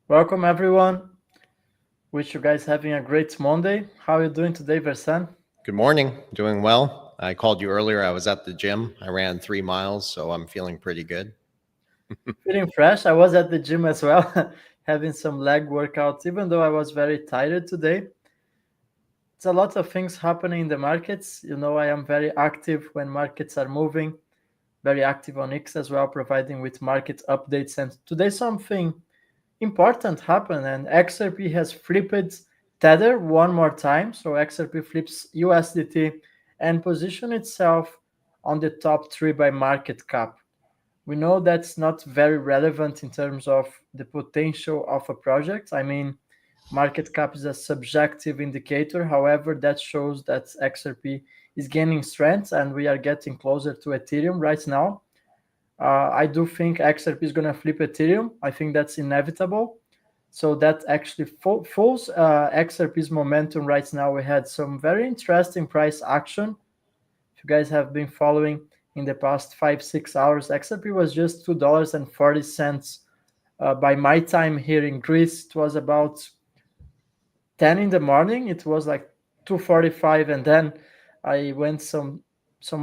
Welcome everyone. Wish you guys having a great Monday. How are you doing today, Versan? Good morning. Doing well. I called you earlier. I was at the gym. I ran 3 miles, so I'm feeling pretty good. Feeling fresh. I was at the gym as well, having some leg workouts, even though I was very tired today. It's a lot of things happening in the markets. I am very active when markets are moving, very active on X as well, providing with market updates. And today something important happened, and XRP has flipped Tether one more time. So XRP flips USDT and position itself on the top three by market cap. We know that's not very relevant in terms of the potential of a project. I mean, market cap is a subjective indicator. However, that shows that XRP is gaining strength and we are getting closer to Ethereum right now. I do think XRP is going to flip Ethereum. I think that's inevitable. So that actually fools XRP's momentum right now. We had some very interesting price action. If you guys have been following in the past 5 6 hours, XRP was just $2.40 by my time here in Greece. It was about 10 in the morning. It was like 2:45, and then I went some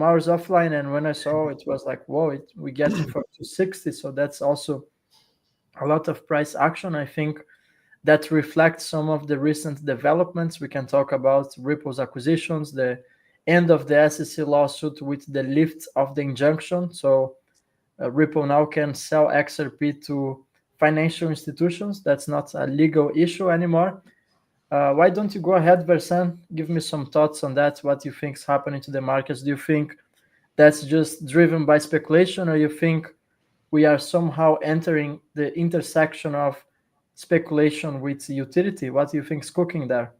hours offline, and when I saw it was like, whoa, we getting for 260. So that's also a lot of price action. I think that reflects some of the recent developments. We can talk about Ripple's acquisitions, the end of the SEC lawsuit with the lift of the injunction. So Ripple now can sell XRP to financial institutions. That's not a legal issue anymore. Why don't you go ahead, Versan? Give me some thoughts on that. What you think is happening to the markets? Do you think that's just driven by speculation, or you think we are somehow entering the intersection of speculation with utility? What do you think is cooking there?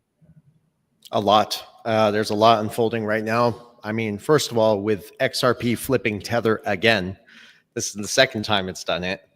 A lot. There's a lot unfolding right now. I mean, first of all, with XRP flipping Tether again, this is the second time it's done it.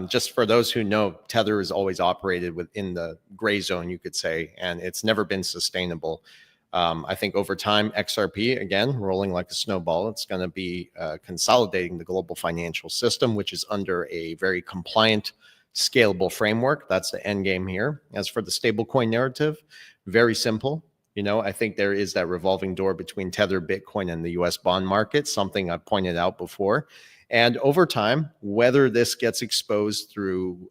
Just for those who know, Tether has always operated within the gray zone, you could say, and it's never been sustainable. I think over time, XRP, again, rolling like a snowball, it's going to be consolidating the global financial system, which is under a very compliant, scalable framework. That's the end game here. As for the stablecoin narrative, very simple. I think there is that revolving door between Tether, Bitcoin, and the US bond market, something I've pointed out before. And over time, whether this gets exposed through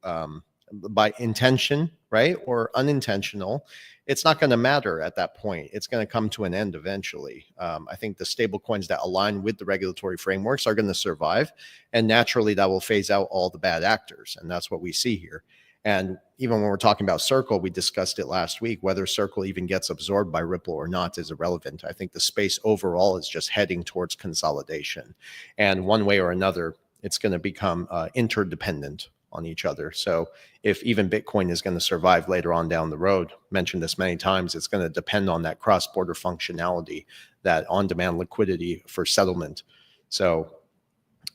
by intention, right, or unintentional, it's not going to matter at that point. It's going to come to an end eventually. I think the stable coins that align with the regulatory frameworks are going to survive. And naturally, that will phase out all the bad actors. And that's what we see here. And even when we're talking about Circle, we discussed it last week, whether Circle even gets absorbed by Ripple or not is irrelevant. I think the space overall is just heading towards consolidation. And one way or another, it's going to become interdependent on each other. So if even Bitcoin is going to survive later on down the road, mentioned this many times, it's going to depend on that cross-border functionality, that on-demand liquidity for settlement. So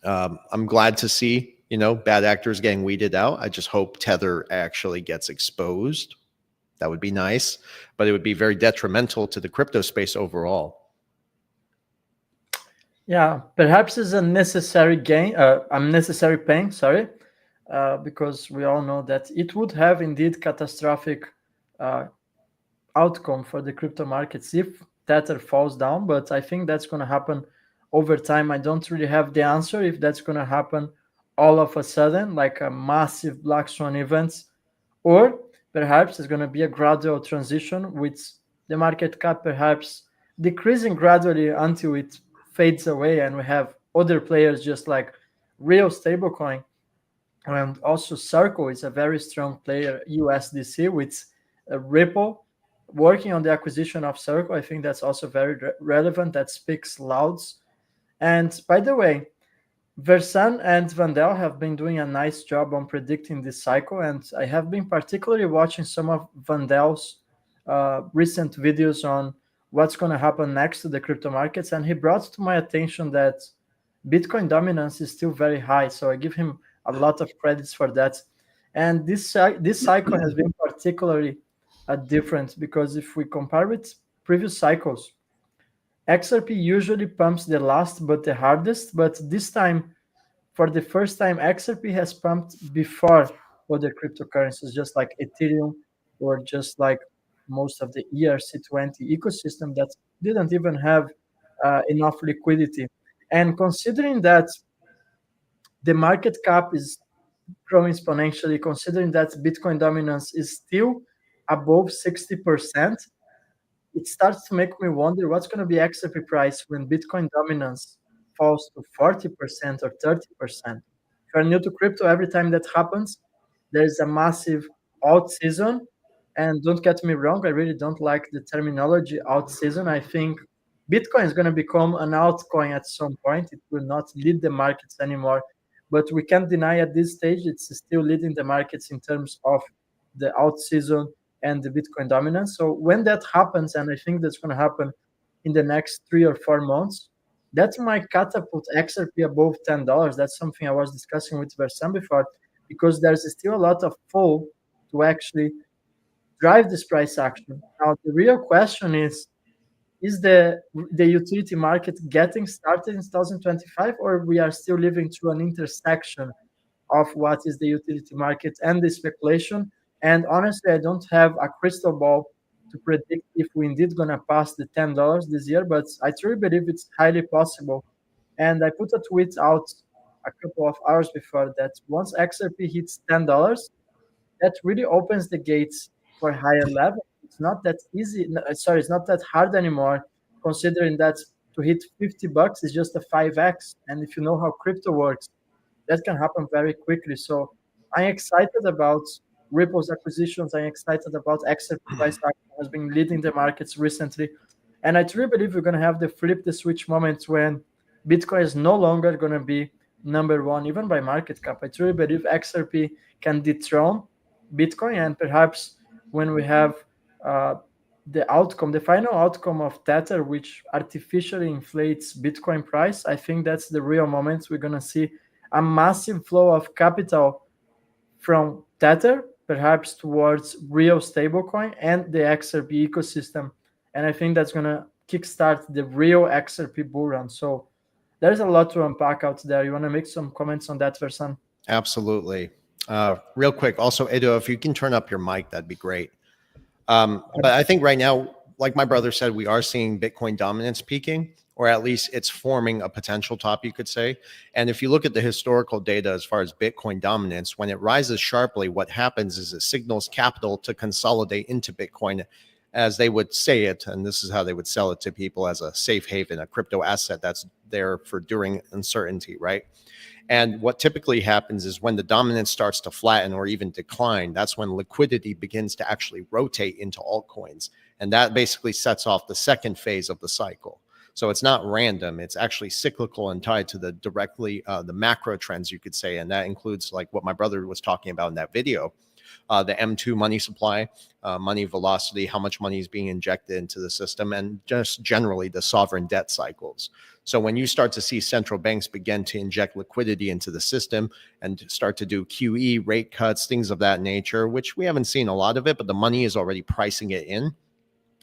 I'm glad to see bad actors getting weeded out. I just hope Tether actually gets exposed. That would be nice, but it would be very detrimental to the crypto space overall. Yeah, perhaps it's a necessary gain, unnecessary pain, sorry, because we all know that it would have indeed catastrophic uh, outcome for the crypto markets if Tether falls down. But I think that's going to happen over time. I don't really have the answer if that's going to happen all of a sudden, like a massive black swan event, or perhaps it's going to be a gradual transition with the market cap perhaps decreasing gradually until it fades away and we have other players just like real stablecoin. And also Circle is a very strong player, USDC, with Ripple working on the acquisition of Circle. I think that's also very relevant. That speaks louds. And by the way, Versan and Vandel have been doing a nice job on predicting this cycle, and I have been particularly watching some of Vandel's recent videos on what's going to happen next to the crypto markets, and he brought to my attention that Bitcoin dominance is still very high, so I give him a lot of credits for that. And this cycle has been particularly different because if we compare with previous cycles, XRP usually pumps the last but the hardest, but this time, for the first time, XRP has pumped before other cryptocurrencies, just like Ethereum or just like most of the ERC20 ecosystem that didn't even have enough liquidity. And considering that the market cap is growing exponentially, considering that Bitcoin dominance is still above 60%, it starts to make me wonder what's going to be XRP price when Bitcoin dominance falls to 40% or 30%. If you're new to crypto, every time that happens, there's a massive alt season. And don't get me wrong, I really don't like the terminology alt season. I think Bitcoin is going to become an altcoin at some point. It will not lead the markets anymore. But we can't deny at this stage it's still leading the markets in terms of the alt season and the Bitcoin dominance. So when that happens, and I think that's going to happen in the next 3 or 4 months, that might catapult XRP above $10. That's something I was discussing with Versan before, because there's still a lot of pull to actually drive this price action. Now, the real question is the utility market getting started in 2025, or we are still living through an intersection of what is the utility market and the speculation? And honestly, I don't have a crystal ball to predict if we indeed gonna pass the $10 this year, but I truly believe it's highly possible. And I put a tweet out a couple of hours before that once XRP hits $10, that really opens the gates for higher level. It's not that easy. Sorry, it's not that hard anymore, considering that to hit $50 is just a 5x. And if you know how crypto works, that can happen very quickly. So I'm excited about Ripple's acquisitions. I'm excited about XRP price action has been leading the markets recently. And I truly believe we're going to have the flip the switch moment when Bitcoin is no longer going to be number one, even by market cap. I truly believe XRP can dethrone Bitcoin, and perhaps when we have uh, the outcome, the final outcome of Tether, which artificially inflates Bitcoin price, I think that's the real moment we're going to see a massive flow of capital from Tether, perhaps towards real stablecoin and the XRP ecosystem. And I think that's going to kickstart the real XRP bull run. So there's a lot to unpack out there. You want to make some comments on that, Versan? Absolutely. Real quick, also, Edo, if you can turn up your mic, that'd be great. But I think right now, like my brother said, we are seeing Bitcoin dominance peaking, or at least it's forming a potential top, you could say. And if you look at the historical data as far as Bitcoin dominance, when it rises sharply, what happens is it signals capital to consolidate into Bitcoin, as they would say it. And this is how they would sell it to people, as a safe haven, a crypto asset that's there for during uncertainty, right? And what typically happens is when the dominance starts to flatten or even decline, that's when liquidity begins to actually rotate into altcoins. And that basically sets off the second phase of the cycle. So it's not random, it's actually cyclical and tied to the directly the macro trends, you could say. And that includes like what my brother was talking about in that video, the M2 money supply, money velocity, how much money is being injected into the system, and just generally the sovereign debt cycles. So when you start to see central banks begin to inject liquidity into the system and start to do QE rate cuts, things of that nature, which we haven't seen a lot of it, but the money is already pricing it in.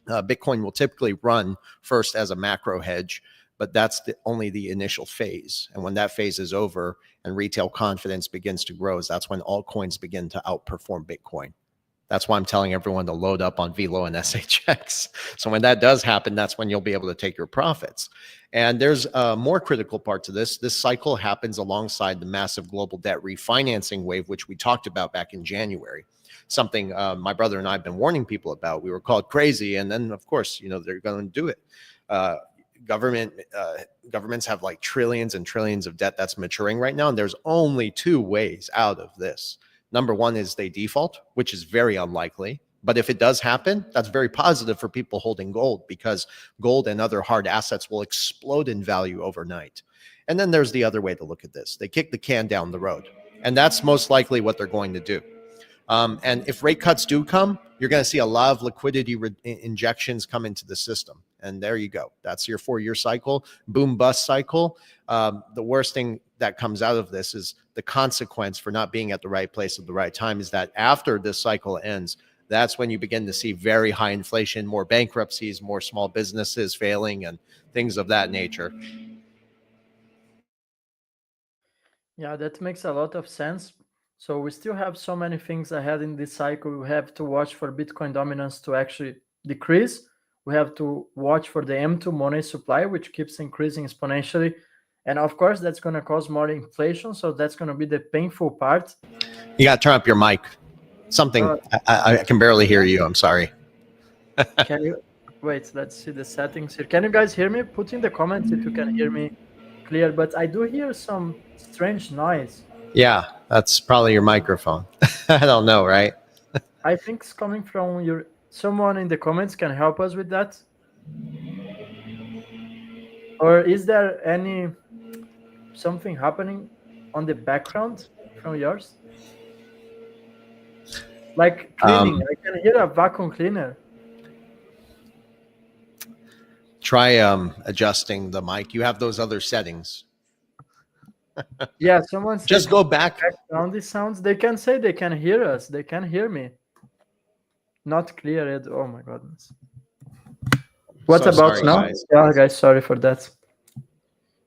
Bitcoin will typically run first as a macro hedge, but that's only the initial phase. And when that phase is over and retail confidence begins to grow, that's when altcoins begin to outperform Bitcoin. That's why I'm telling everyone to load up on VLO and SHX. So when that does happen, that's when you'll be able to take your profits. And there's a more critical part to this. This cycle happens alongside the massive global debt refinancing wave, which we talked about back in January. Something my brother and I have been warning people about. We were called crazy, and then of course, they're going to do it. Governments have like trillions and trillions of debt that's maturing right now, and there's only two ways out of this. Number one is they default, which is very unlikely. But if it does happen, that's very positive for people holding gold, because gold and other hard assets will explode in value overnight. And then there's the other way to look at this. They kick the can down the road. And that's most likely what they're going to do. And if rate cuts do come, you're going to see a lot of liquidity injections come into the system. And there you go. That's your 4-year cycle, boom bust cycle. The worst thing that comes out of this is the consequence for not being at the right place at the right time is that after this cycle ends, that's when you begin to see very high inflation, more bankruptcies, more small businesses failing, and things of that nature. Yeah, that makes a lot of sense. So we still have so many things ahead in this cycle. We have to watch for Bitcoin dominance to actually decrease. We have to watch for the M2 money supply, which keeps increasing exponentially. And of course, that's going to cause more inflation. So that's going to be the painful part. You got to turn up your mic. Something, I can barely hear you. I'm sorry. Can you wait? Let's see the settings here. Can you guys hear me? Put in the comments if you can hear me clear. But I do hear some strange noise. Yeah, that's probably your microphone. I don't know, right? I think it's coming from your. Someone in the comments can help us with that. Or is there any something happening on the background from yours? Like cleaning. I can hear a vacuum cleaner. Try adjusting the mic. You have those other settings. Yeah, someone said Just go back. background sounds. They can say they can hear us. They can hear me. Not clear it. Oh my goodness. What So about sorry, now? guys. Yeah, guys, sorry for that.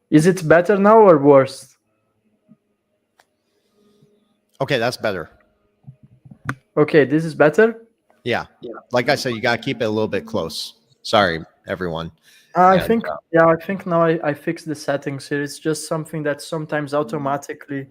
Is it better now or worse? Okay, that's better. Okay, this is better. Yeah. Like I said, you got to keep it a little bit close. Sorry, everyone. I And, think I think now I fixed the settings here. It's just something that sometimes automatically.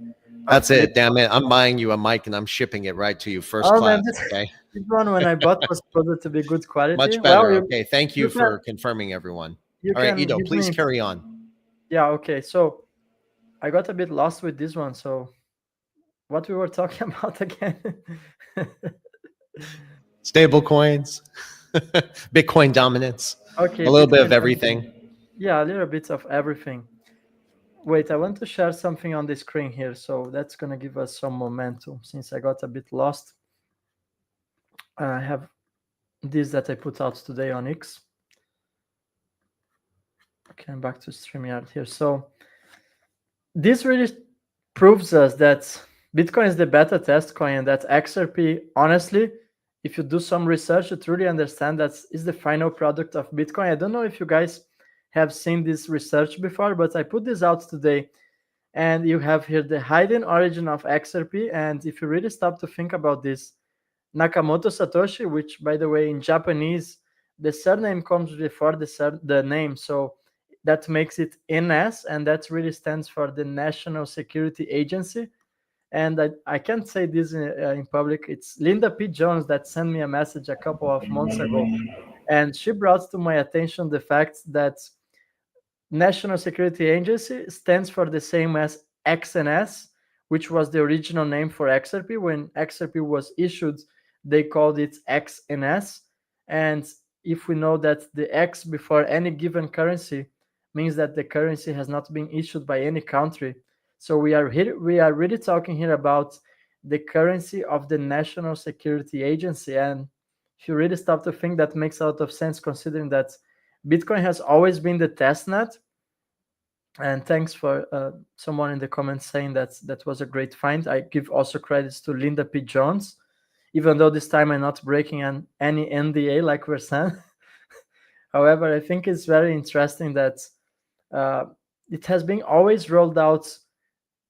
That's it. Damn it. I'm buying you a mic and I'm shipping it right to you first Oh class. man, this, Okay. this one when I bought was supposed to be good quality. Much Well, better. Okay. Thank you you can for confirming, everyone. you All right, can Ido, give please me. carry on. Yeah, okay. So I got a bit lost with this one. So what we were talking about again? Stable coins, Bitcoin dominance, Okay, a little bit Bitcoin. of everything. Yeah, a little bit of everything. Wait, I want to share something on the screen here. So that's going to give us some momentum since I got a bit lost. I have this that I put out today on X. Okay, I'm back to StreamYard here. So this really proves us that Bitcoin is the beta test coin and that XRP, honestly, if you do some research, you truly understand that is the final product of Bitcoin. I don't know if you guys have seen this research before, but I put this out today. And you have here the hidden origin of XRP. And if you really stop to think about this, Nakamoto Satoshi, which by the way in Japanese the surname comes before the name, so that makes it NS, and that really stands for the National Security Agency. And I can't say this in public. It's Linda P. Jones that sent me a message a couple of months ago, and she brought to my attention the fact that National Security Agency stands for the same as XNS, which was the original name for XRP. When XRP was issued, they called it XNS. And if we know that the X before any given currency means that the currency has not been issued by any country. So we are really talking here about the currency of the National Security Agency. And if you really stop to think, that makes a lot of sense considering that Bitcoin has always been the testnet. And thanks for someone in the comments saying that that was a great find. I give also credits to Linda P. Jones, even though this time I'm not breaking any NDA like Versan. However, I think it's very interesting that it has been always rolled out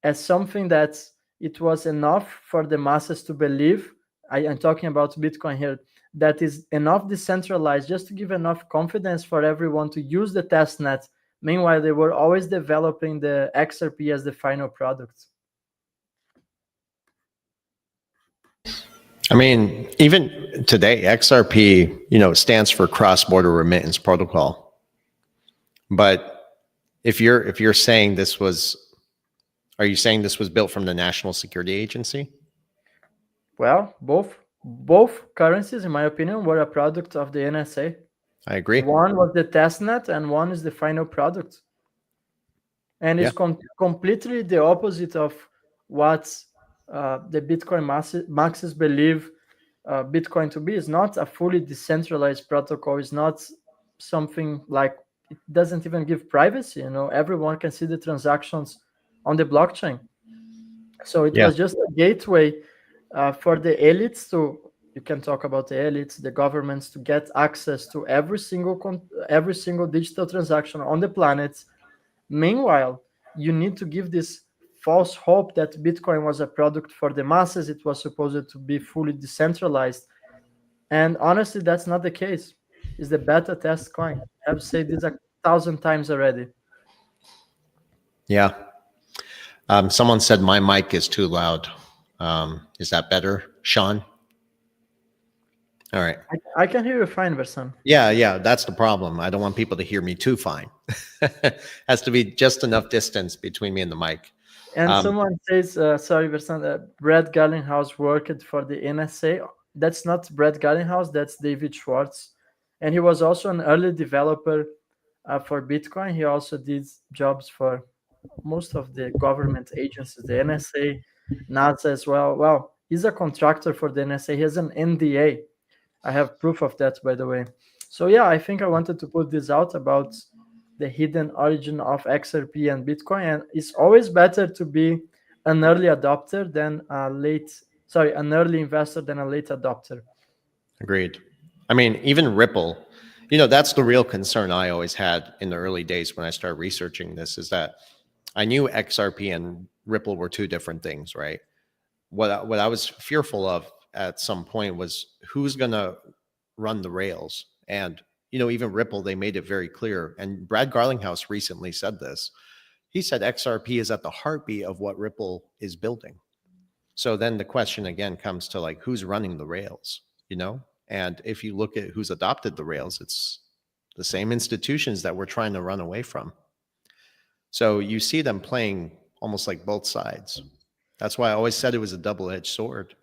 as something that it was enough for the masses to believe. I am talking about Bitcoin here. That is enough decentralized just to give enough confidence for everyone to use the testnet. Meanwhile, they were always developing the XRP as the final product. I mean, even today, XRP, stands for cross-border remittance protocol. But if you're saying this was, are you saying this was built from the National Security Agency? Well, both currencies, in my opinion, were a product of the NSA. I agree. One was the testnet, and one is the final product. And it's completely the opposite of what the Bitcoin maxis believe Bitcoin to be. It's not a fully decentralized protocol. It's not something like, it doesn't even give privacy. Everyone can see the transactions on the blockchain. So it was just a gateway for the elites to, you can talk about the elites, the governments, to get access to every single digital transaction on the planet. Meanwhile, you need to give this false hope that Bitcoin was a product for the masses. It was supposed to be fully decentralized. And honestly, that's not the case. It's the beta test coin. I've said this 1,000 times already. Yeah. Someone said my mic is too loud. Is that better, Sean? All right. I can hear you fine, Versan. Yeah, that's the problem. I don't want people to hear me too fine. Has to be just enough distance between me and the mic. And someone says, sorry, Versan, Brad Garlinghouse worked for the NSA. That's not Brad Garlinghouse, that's David Schwartz. And he was also an early developer for Bitcoin. He also did jobs for most of the government agencies, the NSA, NASA as well. Well, he's a contractor for the NSA. He has an NDA. I have proof of that, by the way. So yeah, I think I wanted to put this out about the hidden origin of XRP and Bitcoin. And it's always better to be an early adopter than an early investor than a late adopter. Agreed. I mean, even Ripple, that's the real concern I always had in the early days when I started researching this, is that I knew XRP and Ripple were two different things, right? What I was fearful of at some point was who's going to run the rails. And, even Ripple, they made it very clear. And Brad Garlinghouse recently said this. He said XRP is at the heartbeat of what Ripple is building. So then the question again comes to like, who's running the rails, And if you look at who's adopted the rails, it's the same institutions that we're trying to run away from. So you see them playing almost like both sides. That's why I always said it was a double-edged sword,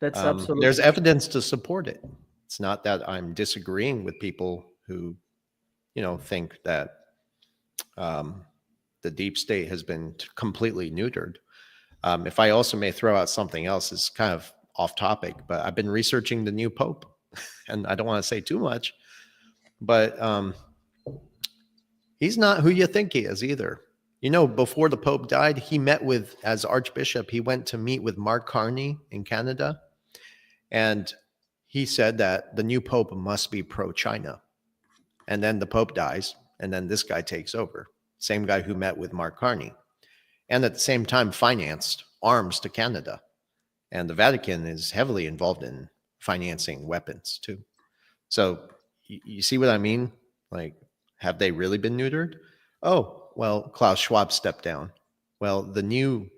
That's absolutely. There's evidence to support it. It's not that I'm disagreeing with people who, think that the deep state has been completely neutered. If I also may throw out something else, it's kind of off topic, but I've been researching the new Pope, and I don't want to say too much, but he's not who you think he is either. Before the Pope died, he met with, as Archbishop, he went to meet with Mark Carney in Canada. And he said that the new Pope must be pro-China. And then the Pope dies, and then this guy takes over. Same guy who met with Mark Carney. And at the same time financed arms to Canada. And the Vatican is heavily involved in financing weapons too. So you see what I mean? Like, have they really been neutered? Oh, well, Klaus Schwab stepped down. Well, the new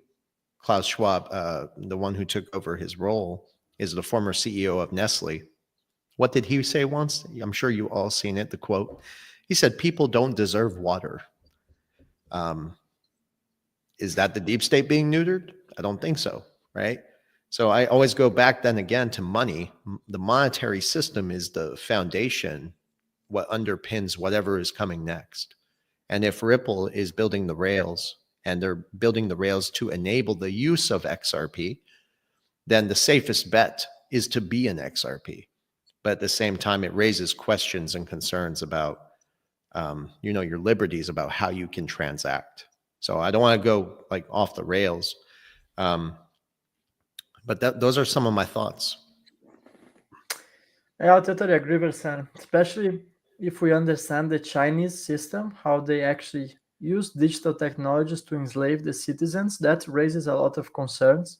Klaus Schwab, the one who took over his role, is the former CEO of Nestle. What did he say once? I'm sure you all seen it, the quote. He said, people don't deserve water. Is that the deep state being neutered? I don't think so, right? So I always go back then again to money. The monetary system is the foundation, what underpins whatever is coming next. And if Ripple is building the rails, and they're building the rails to enable the use of XRP, then the safest bet is to be an XRP. But at the same time, it raises questions and concerns about, your liberties, about how you can transact. So I don't want to go like off the rails, but those are some of my thoughts. Yeah, I totally agree, Versan. Especially if we understand the Chinese system, how they actually use digital technologies to enslave the citizens, that raises a lot of concerns.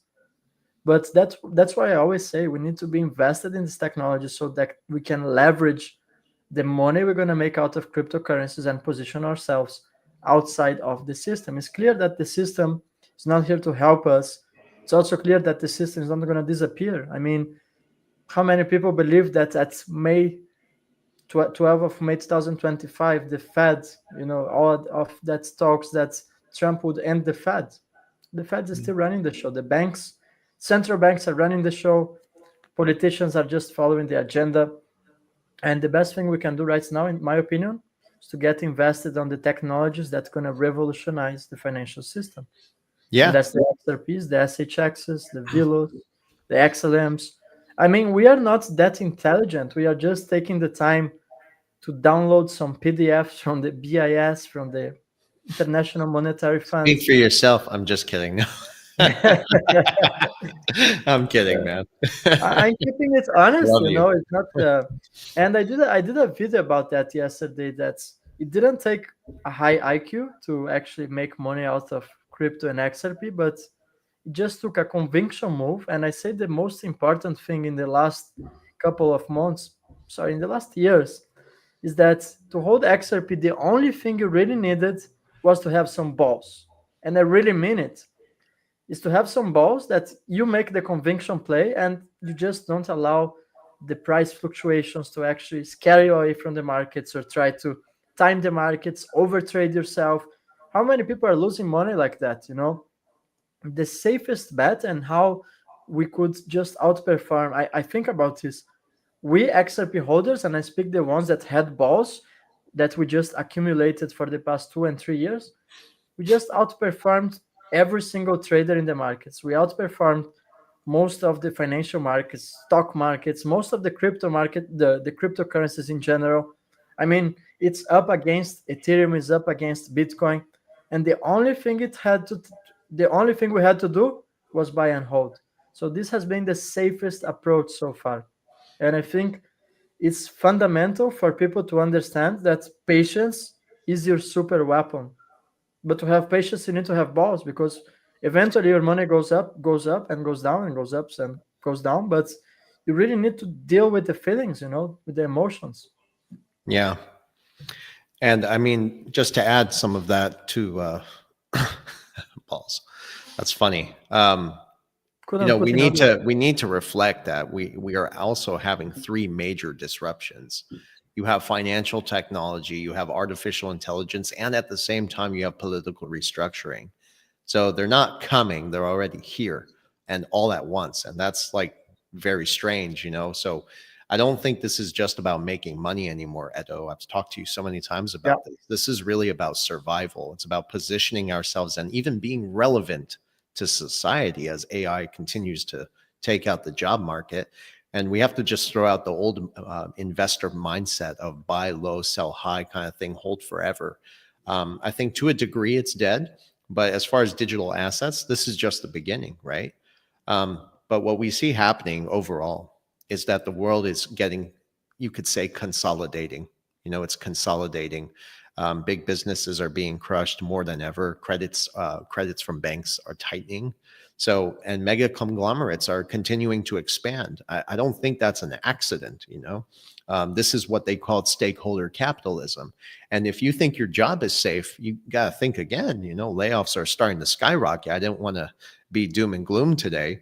But that's why I always say we need to be invested in this technology so that we can leverage the money we're going to make out of cryptocurrencies and position ourselves outside of the system. It's clear that the system is not here to help us. It's also clear that the system is not going to disappear. I mean, how many people believe that at May 12th of May 2025, the Fed, all of that talks that Trump would end the Fed. The Fed is still running the show. The banks, central banks are running the show. Politicians are just following the agenda. And the best thing we can do right now, in my opinion, is to get invested on the technologies that's going to revolutionize the financial system. Yeah. And that's the XRPs, the SHXs, the VILOs, the XLMs. I mean, we are not that intelligent. We are just taking the time to download some PDFs from the BIS, from the International Monetary Fund. Speak for yourself. I'm just kidding. No. I'm kidding, man. I'm keeping it honest, Love you. It's not. And I did a video about that yesterday. That it didn't take a high IQ to actually make money out of crypto and XRP, but it just took a conviction move. And I say the most important thing in the last couple of months, sorry, in the last years, is that to hold XRP, the only thing you really needed was to have some balls. And I really mean it, is to have some balls that you make the conviction play and you just don't allow the price fluctuations to actually scare you away from the markets or try to time the markets, overtrade yourself. How many people are losing money like that? The safest bet and how we could just outperform. I think about this. We XRP holders, and I speak the ones that had balls that we just accumulated for the past 2 and 3 years, we just outperformed every single trader in the markets. We outperformed most of the financial markets, stock markets, most of the crypto market, the cryptocurrencies in general. I mean, it's up against Ethereum, is up against Bitcoin, and the only thing we had to do was buy and hold. So this has been the safest approach so far, and I think it's fundamental for people to understand that patience is your super weapon. But to have patience, you need to have balls, because eventually your money goes up, and goes down, and goes up and goes down. But you really need to deal with the feelings, with the emotions. Yeah. And I mean, just to add some of that to Paul's, that's funny. Couldn't put in other We need to reflect that we are also having three major disruptions. You have financial technology, you have artificial intelligence, and at the same time you have political restructuring. So they're not coming, they're already here and all at once. And that's like very strange, So I don't think this is just about making money anymore, Edo. I've talked to you so many times Yeah, about this. This is really about survival. It's about positioning ourselves and even being relevant to society as AI continues to take out the job market. And we have to just throw out the old investor mindset of buy low, sell high kind of thing, hold forever. I think to a degree it's dead. But as far as digital assets, this is just the beginning, right? But what we see happening overall is that the world is getting, you could say, consolidating. It's consolidating. Big businesses are being crushed more than ever. Credits from banks are tightening. So, and mega conglomerates are continuing to expand. I don't think that's an accident. This is what they called stakeholder capitalism. And if you think your job is safe, you got to think again. Layoffs are starting to skyrocket. I didn't want to be doom and gloom today.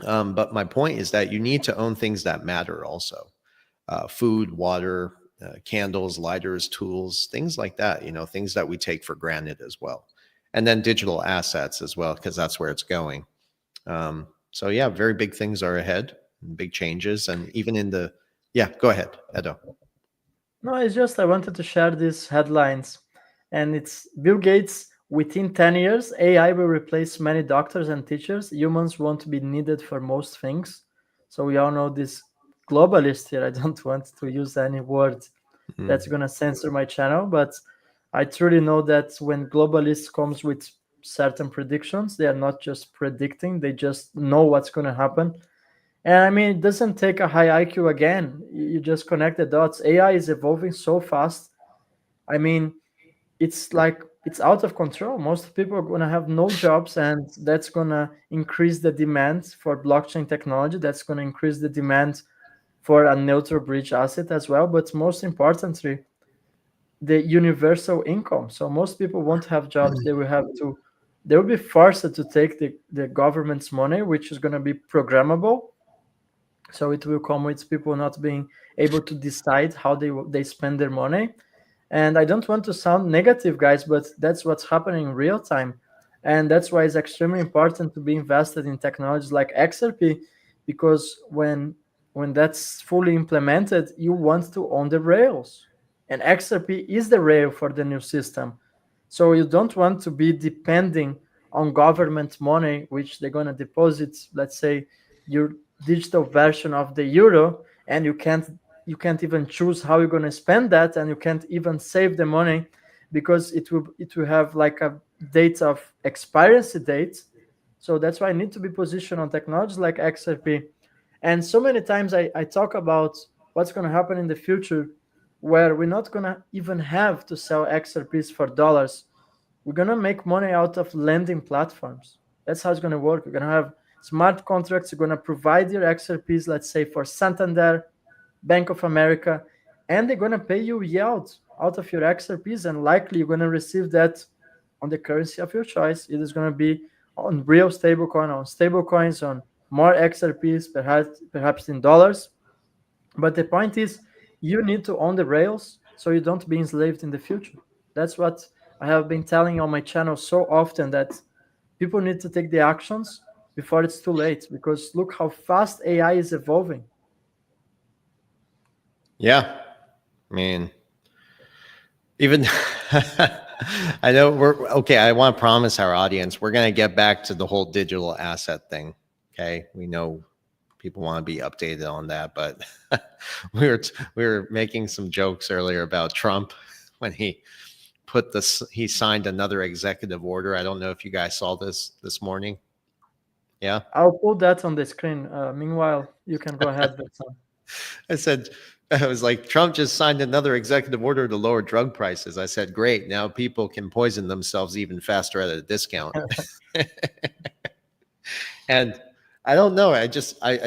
But my point is that you need to own things that matter also. Food, water, candles, lighters, tools, things like that, things that we take for granted as well. And then digital assets as well, because that's where it's going. So yeah, very big things are ahead, big changes. And even yeah, go ahead, Edo. no, it's just I wanted to share these headlines, and it's Bill Gates. Within 10 years, AI will replace many doctors and teachers. Humans won't be needed for most things. So we all know this globalist here. I don't want to use any word that's going to censor my channel, but I truly know that when globalists comes with certain predictions, they are not just predicting, they just know what's going to happen. And I mean, it doesn't take a high IQ again. You just connect the dots. AI is evolving so fast. I mean, it's like it's out of control. Most people are going to have no jobs, and that's going to increase the demand for blockchain technology. That's going to increase the demand for a neutral bridge asset as well. But most importantly, the universal income. So most people won't have jobs. They will be forced to take the government's money, which is going to be programmable. So it will come with people not being able to decide how they spend their money. And I don't want to sound negative, guys, but that's what's happening in real time. And that's why it's extremely important to be invested in technologies like XRP, because when that's fully implemented, you want to own the rails. And XRP is the rail for the new system. So you don't want to be depending on government money, which they're going to deposit, let's say, your digital version of the euro, and you can't even choose how you're going to spend that, and you can't even save the money because it will have like a date of expirency date. So that's why I need to be positioned on technologies like XRP. And so many times I talk about what's going to happen in the future, where we're not going to even have to sell XRPs for dollars. We're gonna make money out of lending platforms. That's how it's gonna work. We're gonna have smart contracts. You're gonna provide your XRPs, let's say for Santander, Bank of America, and they're gonna pay you yield out of your XRPs, and likely you're gonna receive that on the currency of your choice. It is gonna be on real stablecoin, on stablecoins, on more XRPs, perhaps in dollars. But the point is, you need to own the rails so you don't be enslaved in the future. That's what I have been telling on my channel so often, that people need to take the actions before it's too late, because look how fast AI is evolving. Yeah. I mean, even I know we're okay. I want to promise our audience we're going to get back to the whole digital asset thing. Okay. We know people want to be updated on that, but we were making some jokes earlier about Trump when he signed another executive order. I don't know if you guys saw this morning. Yeah. I'll put that on the screen. Meanwhile, you can go ahead, Versan. I said, I was like, Trump just signed another executive order to lower drug prices. I said, great. Now people can poison themselves even faster at a discount. And I don't know. I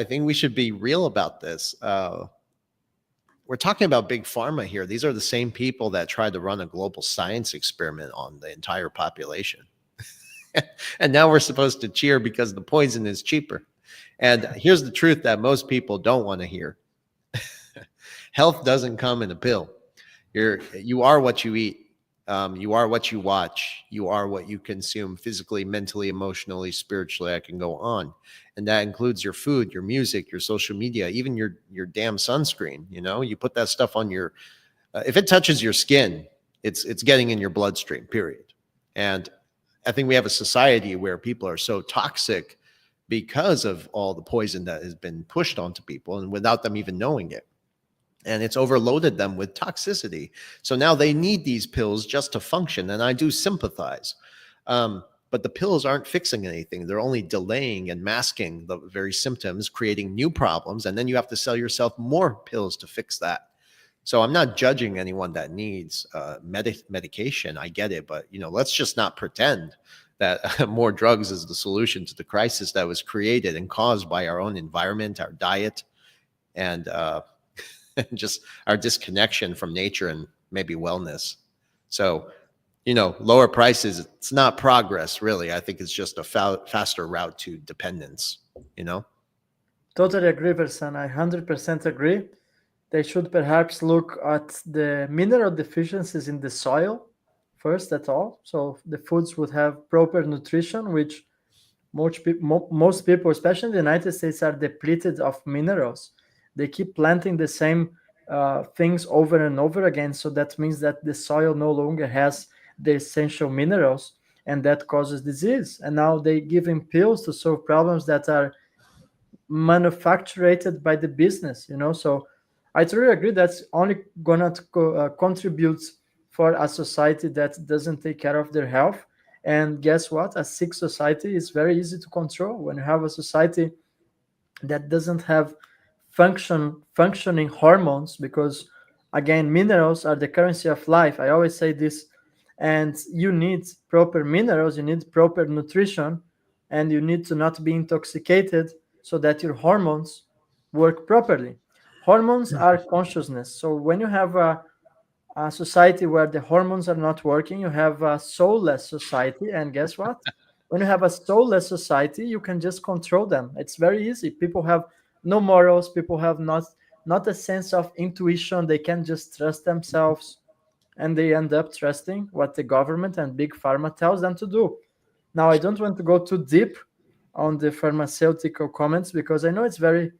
think we should be real about this. We're talking about big pharma here. These are the same people that tried to run a global science experiment on the entire population. And now we're supposed to cheer because the poison is cheaper. And here's the truth that most people don't want to hear. Health doesn't come in a pill. You are what you eat. You are what you watch. You are what you consume physically, mentally, emotionally, spiritually. I can go on. And that includes your food, your music, your social media, even your damn sunscreen. You know, you put that stuff on your, if it touches your skin, it's getting in your bloodstream, period. And I think we have a society where people are so toxic because of all the poison that has been pushed onto people and without them even knowing it. And it's overloaded them with toxicity. So now they need these pills just to function. And I do sympathize. But the pills aren't fixing anything. They're only delaying and masking the very symptoms, creating new problems. And then you have to sell yourself more pills to fix that. So I'm not judging anyone that needs medication. I get it. But, let's just not pretend that more drugs is the solution to the crisis that was created and caused by our own environment, our diet, and just our disconnection from nature and maybe wellness. So, lower prices, it's not progress, really. I think it's just a faster route to dependence, Totally agree, Versan. I 100% agree. They should perhaps look at the mineral deficiencies in the soil first at all. So the foods would have proper nutrition, which most people, especially in the United States, are depleted of minerals. They keep planting the same things over and over again. So that means that the soil no longer has the essential minerals, and that causes disease. And now they giving pills to solve problems that are manufactured by the business. So I truly agree that's only gonna contribute for a society that doesn't take care of their health. And guess what? A sick society is very easy to control. When you have a society that doesn't have functioning hormones, because again, minerals are the currency of life. I always say this. And you need proper minerals, you need proper nutrition, and you need to not be intoxicated so that your hormones work properly. Hormones are consciousness. So when you have a society where the hormones are not working, you have a soulless society. And guess what? When you have a soulless society, you can just control them. It's very easy. People have no morals. People have not a sense of intuition. They can just trust themselves, and they end up trusting what the government and big pharma tells them to do. Now, I don't want to go too deep on the pharmaceutical comments, because I know it's very,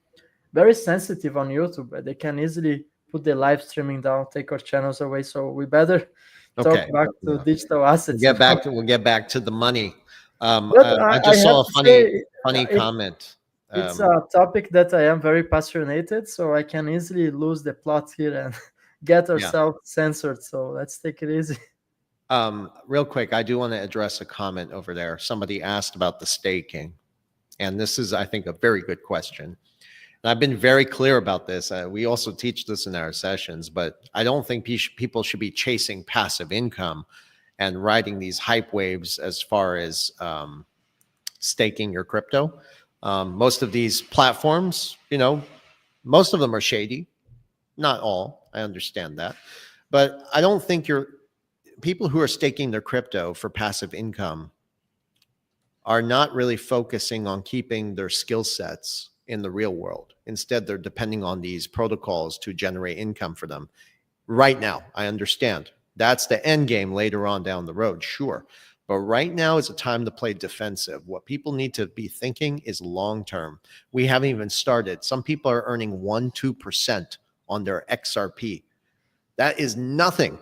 very sensitive on YouTube. They can easily put the live streaming down, take our channels away. So we better talk Okay. back to digital We'll assets. get back to the money. But I I just have saw a to say, funny it, comment. it's a topic that I am very passionate, so I can easily lose the plot here and get Yeah. ourselves censored. So let's take it easy. Real quick, I do want to address a comment over there. Somebody asked about the staking, and this is, I think, a very good question. And I've been very clear about this. We also teach this in our sessions, but I don't think people should be chasing passive income and riding these hype waves as far as staking your crypto. Most of these platforms, most of them are shady. Not all. I understand that. But I don't think people who are staking their crypto for passive income are not really focusing on keeping their skill sets in the real world. Instead, they're depending on these protocols to generate income for them. Right now, I understand. That's the end game later on down the road, sure. But right now is a time to play defensive. What people need to be thinking is long term. We haven't even started. Some people are earning 1-2% on their XRP. That is nothing.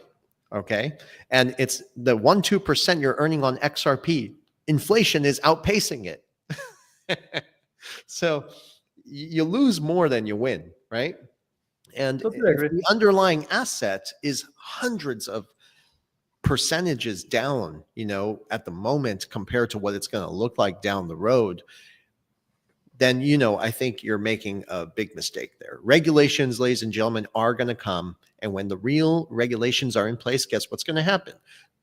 Okay. And it's the 1-2% you're earning on XRP. Inflation is outpacing it. So you lose more than you win, right? And Totally if agree. the underlying asset is hundreds of percentages down, at the moment compared to what it's going to look like down the road, then, I think you're making a big mistake there. Regulations, ladies and gentlemen, are going to come. And when the real regulations are in place, guess what's going to happen?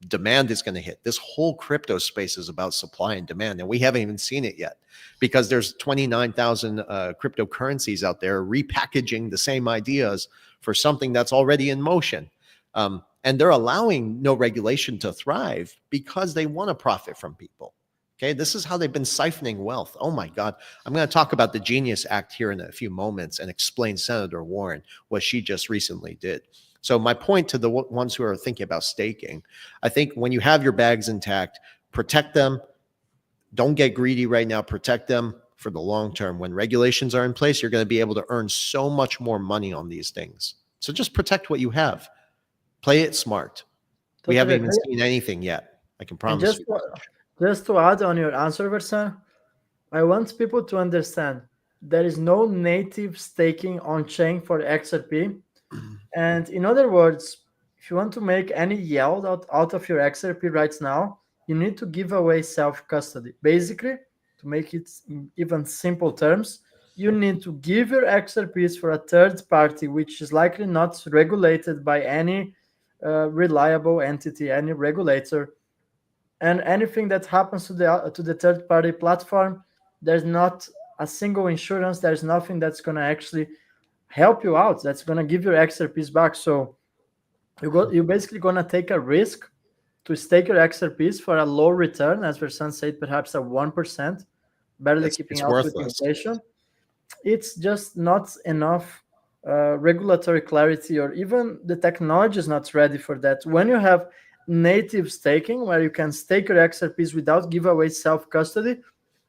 Demand is going to hit. This whole crypto space is about supply and demand, and we haven't even seen it yet because there's 29,000 cryptocurrencies out there repackaging the same ideas for something that's already in motion. And they're allowing no regulation to thrive because they want to profit from people. Okay, this is how they've been siphoning wealth. Oh my God. I'm going to talk about the Genius Act here in a few moments and explain Senator Warren, what she just recently did. So my point to the ones who are thinking about staking, I think when you have your bags intact, protect them. Don't get greedy right now. Protect them for the long term. When regulations are in place, you're going to be able to earn so much more money on these things. So just protect what you have. Play it smart. We Totally haven't even agree. seen anything yet. I can And promise you that much. just to add on your answer, Versan, I want people to understand there is no native staking on chain for XRP. And in other words, if you want to make any yield out of your XRP right now, you need to give away self custody. Basically, to make it in even simple terms, you need to give your XRPs for a third party, which is likely not regulated by any reliable entity, any regulator, and anything that happens to the third party platform, there's not a single insurance, there's nothing that's going to actually help you out, that's going to give your XRPs back. So you're basically going to take a risk to stake your XRPs for a low return, as Versan said, perhaps a 1%, barely keeping It's out with worthless. inflation. It's just not enough regulatory clarity, or even the technology is not ready for that. When you have native staking, where you can stake your XRPs without giveaway self custody,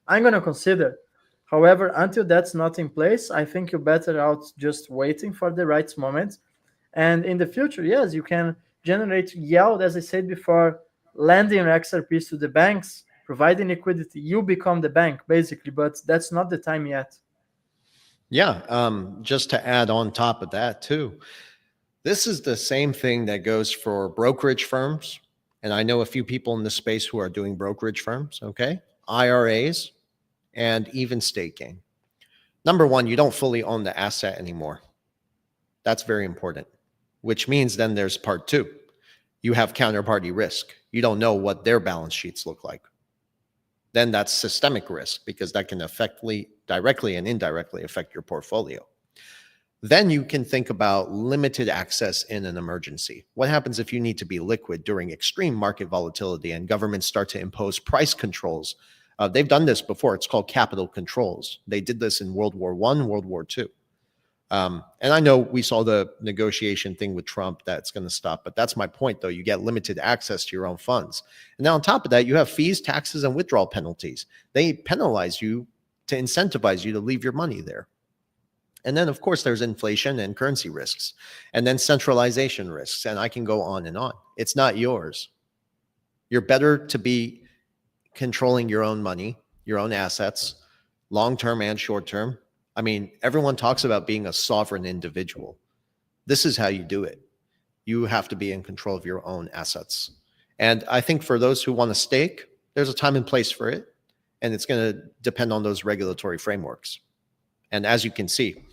I'm going to consider. However, until that's not in place, I think you're better out just waiting for the right moment. And in the future, yes, you can generate yield, as I said before, lending your XRPs to the banks, providing liquidity. You become the bank, basically, but that's not the time yet. Yeah. Just to add on top of that, too, this is the same thing that goes for brokerage firms. And I know a few people in this space who are doing brokerage firms, okay? IRAs and even staking. Number one, you don't fully own the asset anymore. That's very important, which means then there's part two. You have counterparty risk. You don't know what their balance sheets look like. Then that's systemic risk because that can directly and indirectly affect your portfolio. Then you can think about limited access in an emergency. What happens if you need to be liquid during extreme market volatility and governments start to impose price controls? They've done this before. It's called capital controls. They did this in World War I, World War II. And I know we saw the negotiation thing with Trump that's going to stop, but that's my point, though. You get limited access to your own funds. And now on top of that, you have fees, taxes, and withdrawal penalties. They penalize you to incentivize you to leave your money there. And then, of course, there's inflation and currency risks, and then centralization risks. And I can go on and on. It's not yours. You're better to be controlling your own money, your own assets, long-term and short-term. I mean, everyone talks about being a sovereign individual. This is how you do it. You have to be in control of your own assets. And I think for those who want to stake, there's a time and place for it. And it's going to depend on those regulatory frameworks. And as you can see,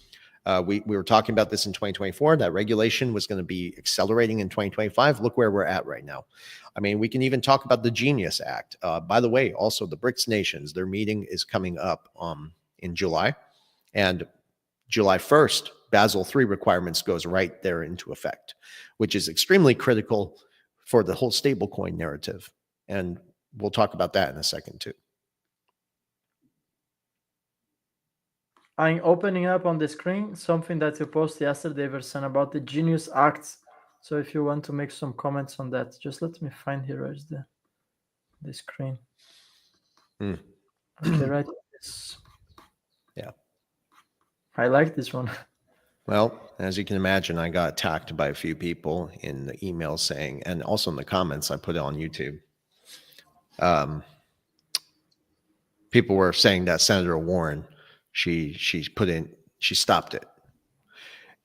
We were talking about this in 2024. That regulation was going to be accelerating in 2025. Look where we're at right now. I mean, we can even talk about the Genius Act. By the way, also the BRICS nations, their meeting is coming up in July. And July 1st, Basel III requirements goes right there into effect, which is extremely critical for the whole stablecoin narrative. And we'll talk about that in a second too. I'm opening up on the screen something that you posted yesterday, Versan, about the Genius Acts. So if you want to make some comments on that, just let me find here where's the screen. Okay, right. Yeah. I like this one. Well, as you can imagine, I got attacked by a few people in the email saying, and also in the comments, I put it on YouTube. People were saying that Senator Warren, she stopped it.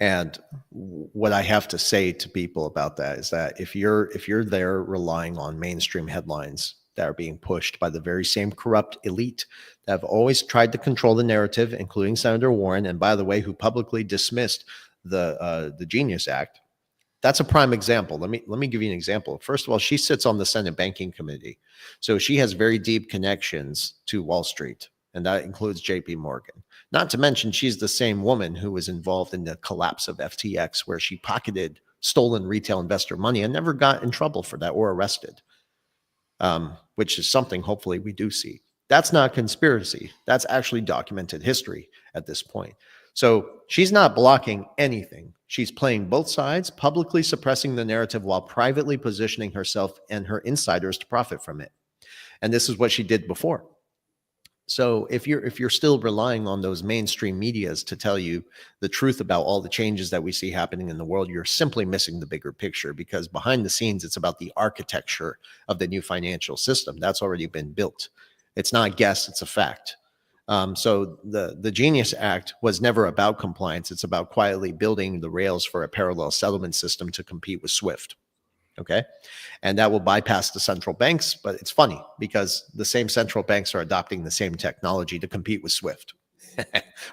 And what I have to say to people about that is that if you're there relying on mainstream headlines that are being pushed by the very same corrupt elite that have always tried to control the narrative, including Senator Warren, and by the way, who publicly dismissed the Genius Act, that's a prime example. Let me give you an example. First of all, she sits on the Senate Banking Committee, so she has very deep connections to Wall Street, and that includes J.P. Morgan. Not to mention, she's the same woman who was involved in the collapse of FTX, where she pocketed stolen retail investor money and never got in trouble for that or arrested, which is something hopefully we do see. That's not conspiracy. That's actually documented history at this point. So she's not blocking anything. She's playing both sides, publicly suppressing the narrative while privately positioning herself and her insiders to profit from it. And this is what she did before. So if you're still relying on those mainstream medias to tell you the truth about all the changes that we see happening in the world, you're simply missing the bigger picture, because behind the scenes, it's about the architecture of the new financial system that's already been built. It's not a guess, it's a fact. So the Genius Act was never about compliance. It's about quietly building the rails for a parallel settlement system to compete with SWIFT. Okay. And that will bypass the central banks. But it's funny because the same central banks are adopting the same technology to compete with SWIFT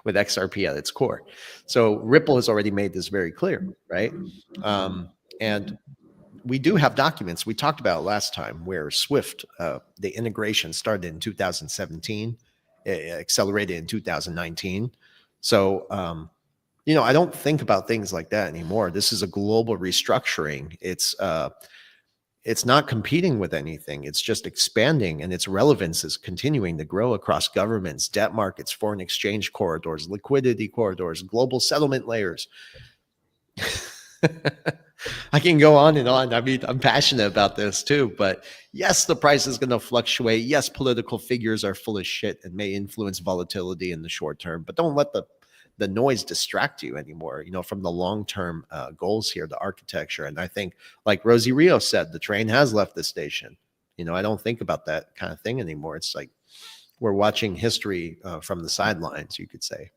with XRP at its core. So Ripple has already made this very clear, right? And we do have documents we talked about last time where SWIFT, the integration started in 2017, accelerated in 2019. So, I don't think about things like that anymore. This is a global restructuring. It's not competing with anything. It's just expanding, and its relevance is continuing to grow across governments, debt markets, foreign exchange corridors, liquidity corridors, global settlement layers. I can go on and on. I mean, I'm passionate about this too, but yes, the price is going to fluctuate. Yes, political figures are full of shit and may influence volatility in the short term, but don't let the noise distract you anymore, from the long-term goals here, the architecture. And I think, like Rosie Rios said, the train has left the station. I don't think about that kind of thing anymore. It's like we're watching history from the sidelines, you could say.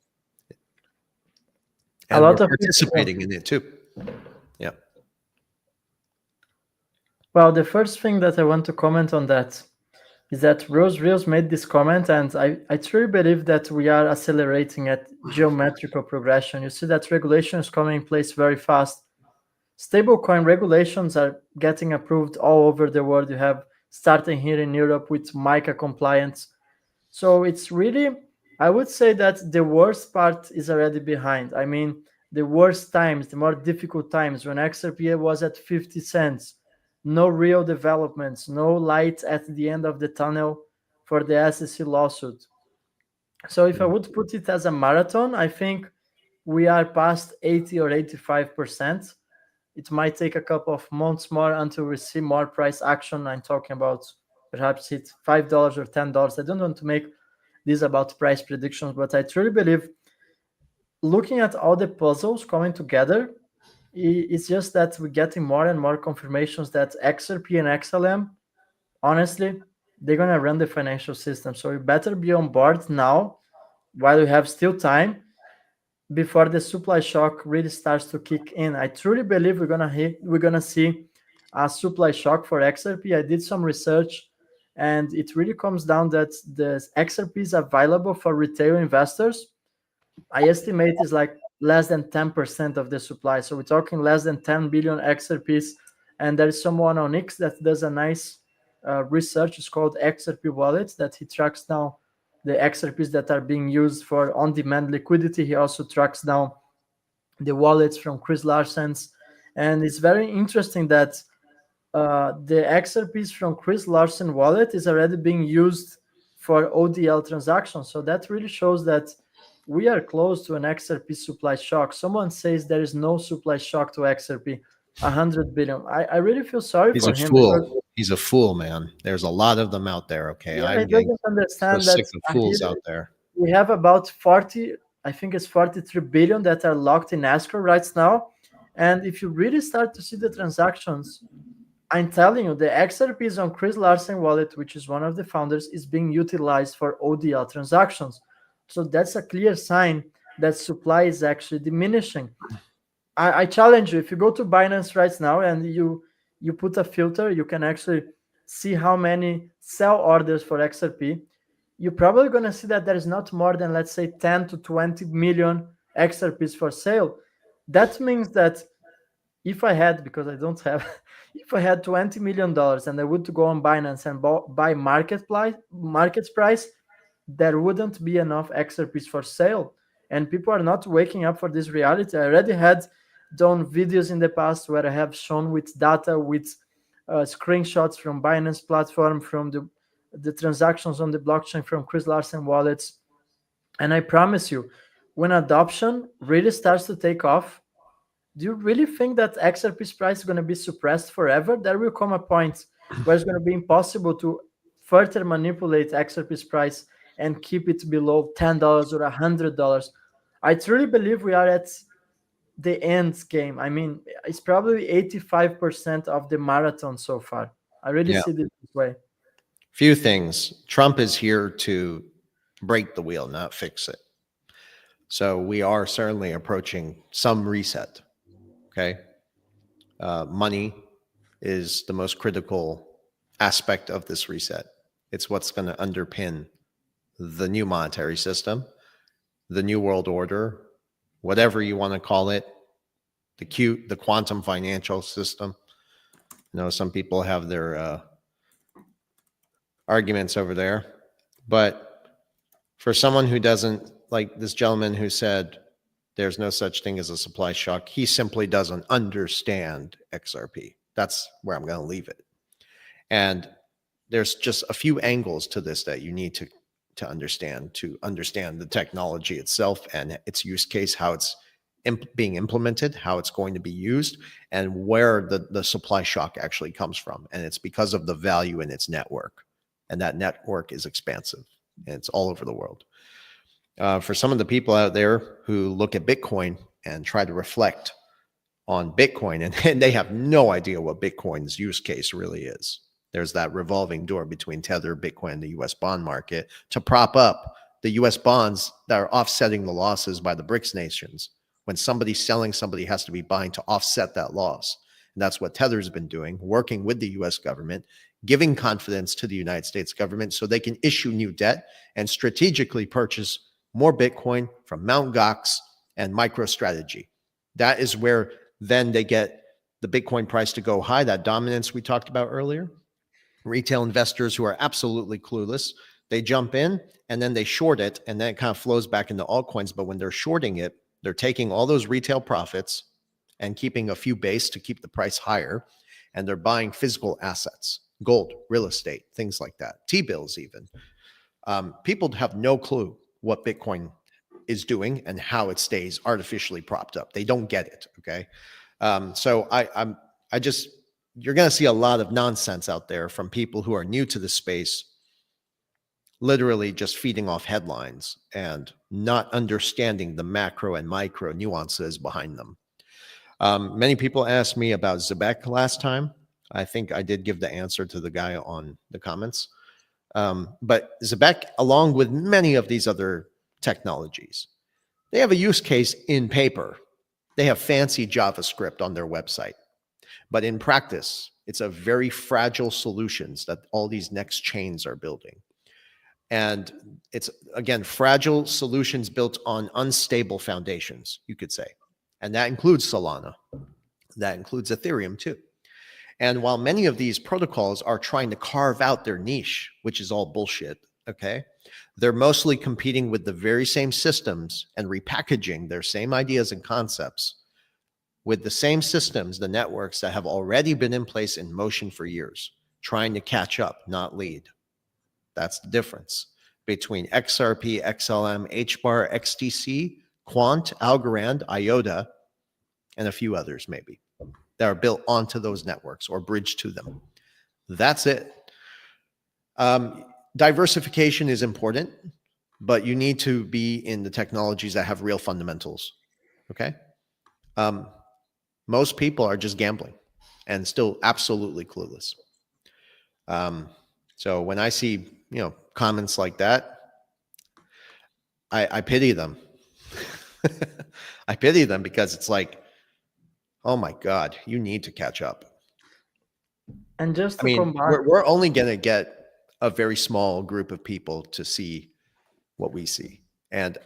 And we're participating in it too. Yeah. Well, the first thing that I want to comment on that is that Rose Rios made this comment, and I truly believe that we are accelerating at geometrical progression. You see that regulation is coming in place very fast. Stablecoin regulations are getting approved all over the world. You have starting here in Europe with MiCA compliance. So it's really, I would say that the worst part is already behind. I mean, the worst times, the more difficult times when XRP was at 50 cents, no real developments, no light at the end of the tunnel for the SEC lawsuit. So if I would put it as a marathon, I think we are past 80 or 85%. It might take a couple of months more until we see more price action. I'm talking about perhaps hit $5 or $10. I don't want to make this about price predictions, but I truly believe looking at all the puzzles coming together, it's just that we're getting more and more confirmations that XRP and XLM, honestly, they're going to run the financial system. So you better be on board now while we have still time before the supply shock really starts to kick in. I truly believe we're gonna see a supply shock for XRP. I did some research, and it really comes down that the XRP is available for retail investors. I estimate it's like less than 10% of the supply. So we're talking less than 10 billion XRPs. And there is someone on X that does a nice research. It's called XRP Wallets, that he tracks now the XRPs that are being used for on-demand liquidity. He also tracks down the wallets from Chris Larsen's. And it's very interesting that the XRPs from Chris Larsen wallet is already being used for ODL transactions. So that really shows that we are close to an XRP supply shock. Someone says there is no supply shock to XRP, 100 billion. I really feel sorry He's a for him because, fool. He's a fool, man. There's a lot of them out there. Okay, yeah, I'm he getting doesn't so understand that sick of fools out there. we have about 40, I think it's 43 billion that are locked in escrow right now. And if you really start to see the transactions, I'm telling you, the XRPs on Chris Larsen wallet, which is one of the founders, is being utilized for ODL transactions. So that's a clear sign that supply is actually diminishing. I challenge you, if you go to Binance right now and you put a filter, you can actually see how many sell orders for XRP. You're probably going to see that there is not more than, let's say, 10 to 20 million XRPs for sale. That means that if I had, because I don't have, if I had $20 million and I would to go on Binance and buy market price, there wouldn't be enough XRPs for sale. And people are not waking up for this reality. I already had done videos in the past where I have shown with data, with screenshots from Binance platform, from the transactions on the blockchain from Chris Larsen wallets. And I promise you, when adoption really starts to take off, do you really think that XRP's price is going to be suppressed forever? There will come a point where it's going to be impossible to further manipulate XRP's price and keep it below $10 or $100. I truly believe we are at the end game. I mean, it's probably 85% of the marathon so far. I really Yeah. see this way. Few things. Trump is here to break the wheel, not fix it. So we are certainly approaching some reset. Okay. Money is the most critical aspect of this reset. It's what's going to underpin the new monetary system, the new world order, whatever you want to call it, the quantum financial system. You know, some people have their arguments over there, but for someone who doesn't, like this gentleman who said there's no such thing as a supply shock, he simply doesn't understand XRP. That's where I'm going to leave it. And there's just a few angles to this that you need to understand the technology itself and its use case, how it's being implemented, how it's going to be used, and where the supply shock actually comes from. And it's because of the value in its network. And that network is expansive, and it's all over the world. For some of the people out there who look at Bitcoin and try to reflect on Bitcoin, and they have no idea what Bitcoin's use case really is. There's that revolving door between Tether, Bitcoin, and the US bond market to prop up the US bonds that are offsetting the losses by the BRICS nations. When somebody's selling, somebody has to be buying to offset that loss. And that's what Tether's been doing, working with the US government, giving confidence to the United States government so they can issue new debt and strategically purchase more Bitcoin from Mt. Gox and MicroStrategy. That is where then they get the Bitcoin price to go high, that dominance we talked about earlier. Retail investors who are absolutely clueless, they jump in and then they short it, and then it kind of flows back into altcoins. But when they're shorting it, they're taking all those retail profits and keeping a few base to keep the price higher, and they're buying physical assets, gold, real estate, things like that, T-bills even. People have no clue what Bitcoin is doing and how it stays artificially propped up. They don't get it, okay? So I just, you're going to see a lot of nonsense out there from people who are new to the space, literally just feeding off headlines and not understanding the macro and micro nuances behind them. Many people asked me about Zebek last time. I think I did give the answer to the guy on the comments. But Zebek, along with many of these other technologies, they have a use case in paper. They have fancy JavaScript on their website. But in practice, it's a very fragile solutions that all these next chains are building. And it's, again, fragile solutions built on unstable foundations, you could say. And that includes Solana. That includes Ethereum too. And while many of these protocols are trying to carve out their niche, which is all bullshit, okay, they're mostly competing with the very same systems and repackaging their same ideas and concepts with the same systems, the networks that have already been in place in motion for years, trying to catch up, not lead. That's the difference between XRP, XLM, HBAR, XTC, Quant, Algorand, IOTA, and a few others maybe that are built onto those networks or bridged to them. That's it. Diversification is important, but you need to be in the technologies that have real fundamentals. Okay. Most people are just gambling and still absolutely clueless. So when I see, comments like that, I pity them. I pity them because it's like, oh my God, you need to catch up. And just I to mean, come back, we're only going to get a very small group of people to see what we see. And,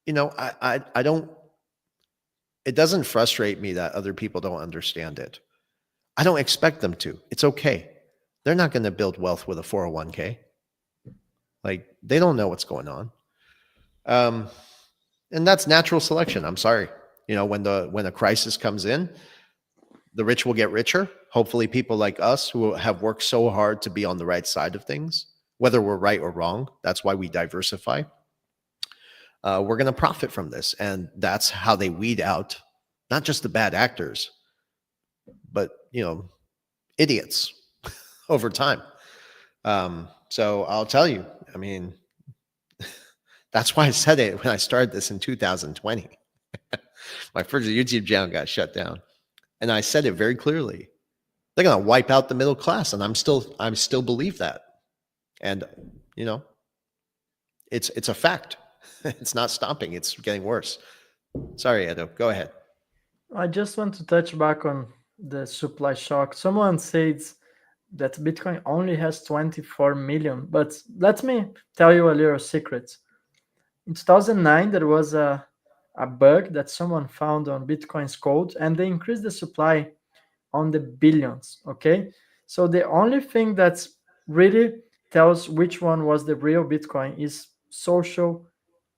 I don't, it doesn't frustrate me that other people don't understand it. I don't expect them to. It's okay. They're not going to build wealth with a 401k. Like, they don't know what's going on. And that's natural selection. I'm sorry. When a crisis comes in, the rich will get richer. Hopefully people like us who have worked so hard to be on the right side of things, whether we're right or wrong, that's why we diversify. We're going to profit from this. And that's how they weed out not just the bad actors, but, idiots over time. So I'll tell you, I mean, that's why I said it when I started this in 2020. My first YouTube channel got shut down. And I said it very clearly. They're going to wipe out the middle class. And I'm still believe that. And, it's a fact. It's not stopping. It's getting worse. Sorry, Edo. Go ahead. I just want to touch back on the supply shock. Someone says that Bitcoin only has 24 million, but let me tell you a little secret. In 2009, there was a bug that someone found on Bitcoin's code, and they increased the supply on the billions. Okay, so the only thing that's really tells which one was the real Bitcoin is social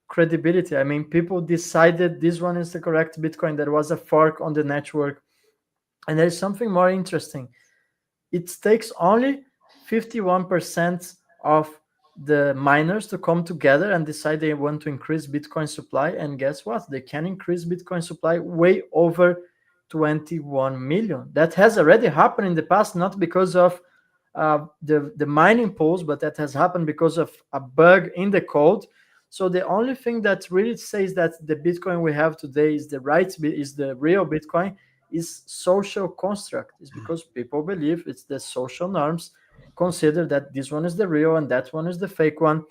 credibility. I mean, people decided this one is the correct Bitcoin. There was a fork on the network, and there is something more interesting. It takes only 51% of the miners to come together and decide they want to increase Bitcoin supply. And guess what? They can increase Bitcoin supply way over 21 million. That has already happened in the past, not because of the mining pools, but that has happened because of a bug in the code. So the only thing that really says that the Bitcoin we have today is the real Bitcoin is social construct. Is because people believe it's the social norms consider that this one is the real and that one is the fake one.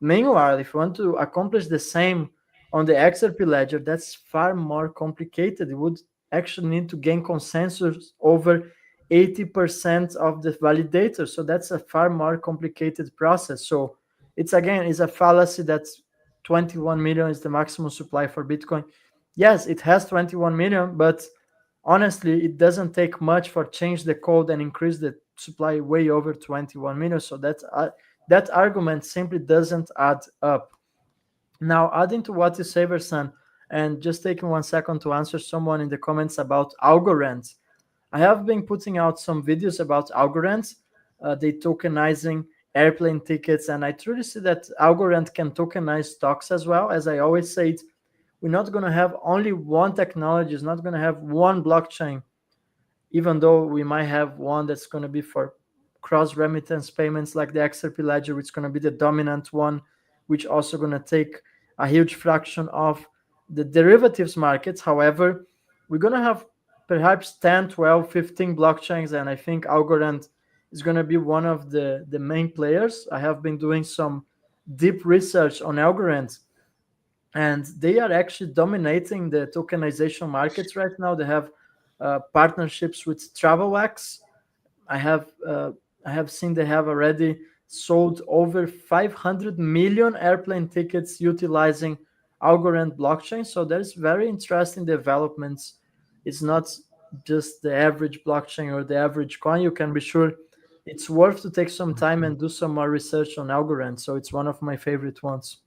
Meanwhile, if you want to accomplish the same on the XRP ledger, that's far more complicated. You would actually need to gain consensus over 80% of the validators. So that's a far more complicated process. So it's a fallacy that 21 million is the maximum supply for Bitcoin. Yes, it has 21 million, but honestly, it doesn't take much for change the code and increase the supply way over 21 million. So that argument simply doesn't add up. Now, adding to what you say, Versan, and just taking 1 second to answer someone in the comments about Algorand. I have been putting out some videos about Algorand. They tokenizing airplane tickets, and I truly see that Algorand can tokenize stocks as well. As I always say, we're not going to have only one technology. It's not going to have one blockchain, even though we might have one that's going to be for cross remittance payments like the XRP ledger, which is going to be the dominant one, which also going to take a huge fraction of the derivatives markets. However, we're going to have perhaps 10, 12, 15 blockchains, and I think Algorand is going to be one of the main players. I have been doing some deep research on Algorand, and they are actually dominating the tokenization markets right now. They have partnerships with TravelX. I have seen they have already sold over 500 million airplane tickets utilizing Algorand blockchain. So there's very interesting developments. It's not just the average blockchain or the average coin. You can be sure it's worth to take some time and do some more research on Algorand. So it's one of my favorite ones.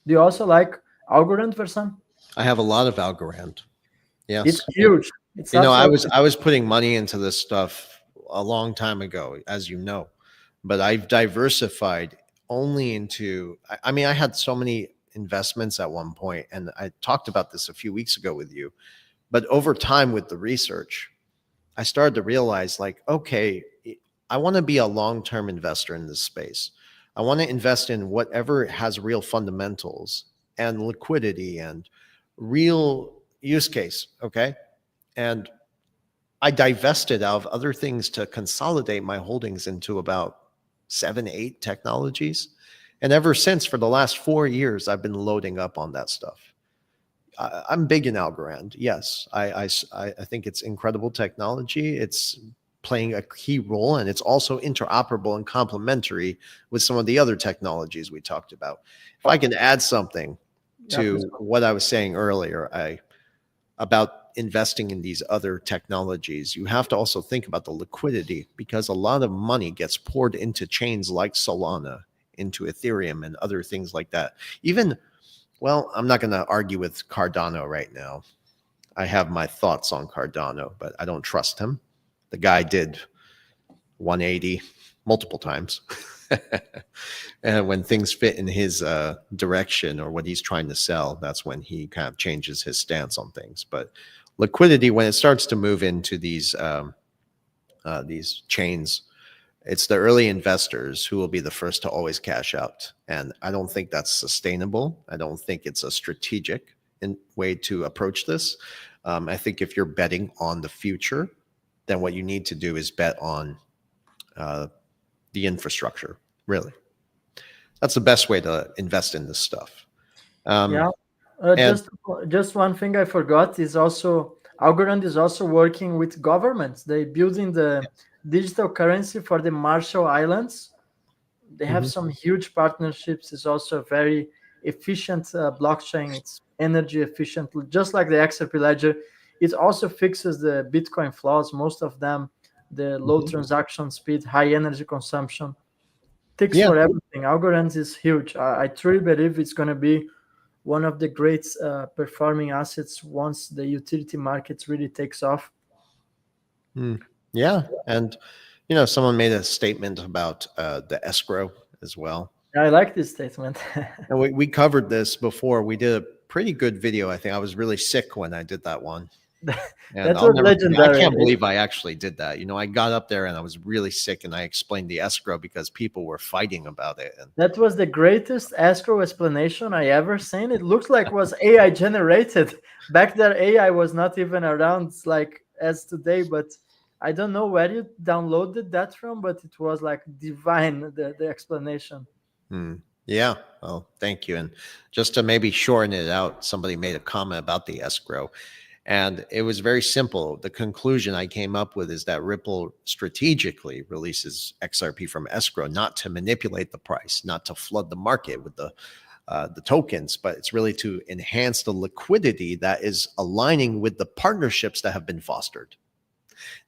Do you also like Algorand, Versan? I have a lot of Algorand. It's Yes. huge. It's I absolutely was putting money into this stuff a long time ago, as you know, but I've diversified only into. I mean, I had so many investments at one point, and I talked about this a few weeks ago with you. But over time, with the research, I started to realize, like, okay, I want to be a long-term investor in this space. I want to invest in whatever has real fundamentals and liquidity and real use case. Okay, and I divested out of other things to consolidate my holdings into about 7, 8 technologies. And ever since, for the last 4 years, I've been loading up on that stuff. I'm big in Algorand. Yes, I think it's incredible technology. It's playing a key role, and it's also interoperable and complementary with some of the other technologies we talked about. If I can add something yeah, please to what I was saying earlier, about investing in these other technologies, you have to also think about the liquidity, because a lot of money gets poured into chains like Solana, into Ethereum, and other things like that. Even, well, I'm not going to argue with Cardano right now. I have my thoughts on Cardano, but I don't trust him. The guy did 180 multiple times. And when things fit in his direction or what he's trying to sell, that's when he kind of changes his stance on things. But liquidity, when it starts to move into these chains, it's the early investors who will be the first to always cash out. And I don't think that's sustainable. I don't think it's a strategic way to approach this. I think if you're betting on the future, then what you need to do is bet on the infrastructure, really. That's the best way to invest in this stuff. Yeah. And Just one thing I forgot is also Algorand is also working with governments. They building the digital currency for the Marshall Islands. They have mhm. some huge partnerships. It's also a very efficient blockchain. It's energy efficient, just like the XRP ledger. It also fixes the Bitcoin flaws. Most of them, the low Mhm. transaction speed, high energy consumption, ticks Yeah, for everything. Algorand is huge. I truly believe it's going to be one of the great performing assets once the utility markets really takes off. mm, yeah. And someone made a statement about the escrow as well. I like this statement. And we covered this before. We did a pretty good video. I think I was really sick when I did that one. And That I'll was never forget. I legendary. can't believe I actually did that. I got up there and I was really sick, and I explained the escrow because people were fighting about it. And That was the greatest escrow explanation I ever seen. It looks like it was AI generated. Back there, AI was not even around like as today, but I don't know where you downloaded that from, but it was like divine, the explanation. yeah, well, thank you. And just to maybe shorten it out, somebody made a comment about the escrow. And it was very simple. The conclusion I came up with is that Ripple strategically releases XRP from escrow, not to manipulate the price, not to flood the market with the tokens, but it's really to enhance the liquidity that is aligning with the partnerships that have been fostered.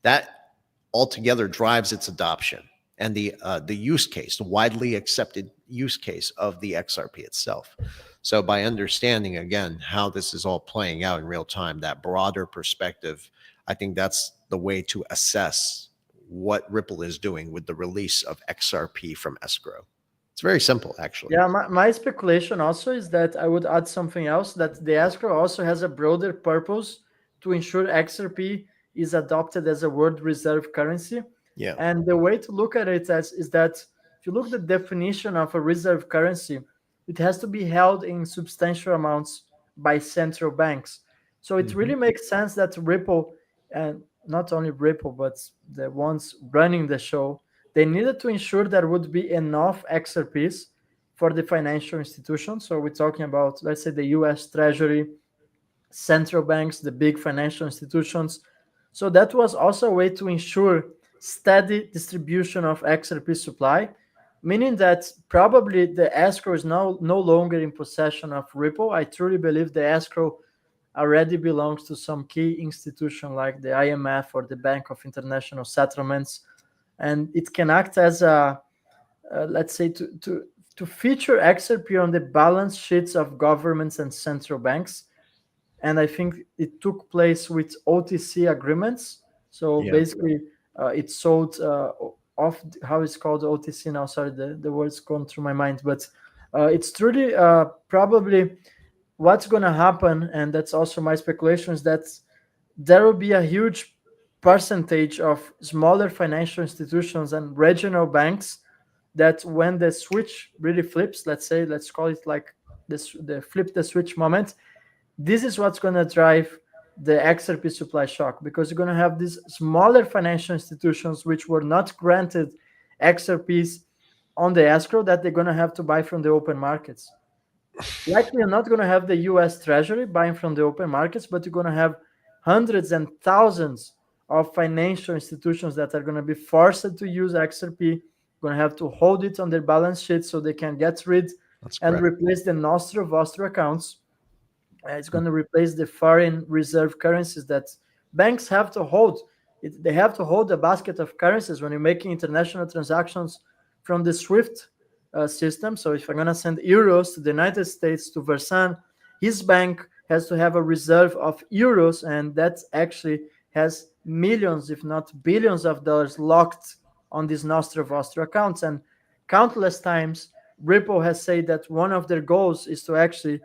That altogether drives its adoption and the use case, the widely accepted use case of the XRP itself. So by understanding again how this is all playing out in real time, that broader perspective, I think that's the way to assess what Ripple is doing with the release of XRP from escrow. It's very simple, actually. Yeah, my speculation also is that I would add something else that the escrow also has a broader purpose to ensure XRP is adopted as a world reserve currency. Yeah. And the way to look at it is that if you look at the definition of a reserve currency, it has to be held in substantial amounts by central banks. So it Mhm. really makes sense that Ripple, and not only Ripple, but the ones running the show, they needed to ensure there would be enough XRPs for the financial institutions. So we're talking about, let's say, the US Treasury, central banks, the big financial institutions. So that was also a way to ensure steady distribution of XRP supply, meaning that probably the escrow is now no longer in possession of Ripple. I truly believe the escrow already belongs to some key institution like the IMF or the Bank of International Settlements, and it can act as a let's say to feature XRP on the balance sheets of governments and central banks. And I think it took place with OTC agreements. So Yeah. basically, it sold off. How it's called OTC now? Sorry, the word's gone through my mind, but it's truly probably what's going to happen, and that's also my speculation, is that there will be a huge percentage of smaller financial institutions and regional banks that when the switch really flips, let's call it like this, the flip the switch moment, this is what's going to drive the XRP supply shock, because you're going to have these smaller financial institutions which were not granted XRPs on the escrow that they're going to have to buy from the open markets. Likely, you're not going to have the US Treasury buying from the open markets, but you're going to have hundreds and thousands of financial institutions that are going to be forced to use XRP, going to have to hold it on their balance sheet so they can get rid That's and correct. replace the Nostro Vostro accounts. It's going to replace the foreign reserve currencies that banks have to hold. They have to hold a basket of currencies when you're making international transactions from the SWIFT system. So if I'm going to send euros to the United States to Versan, his bank has to have a reserve of euros, and that actually has millions, if not billions of dollars locked on these Nostro Vostro accounts. And countless times, Ripple has said that one of their goals is to actually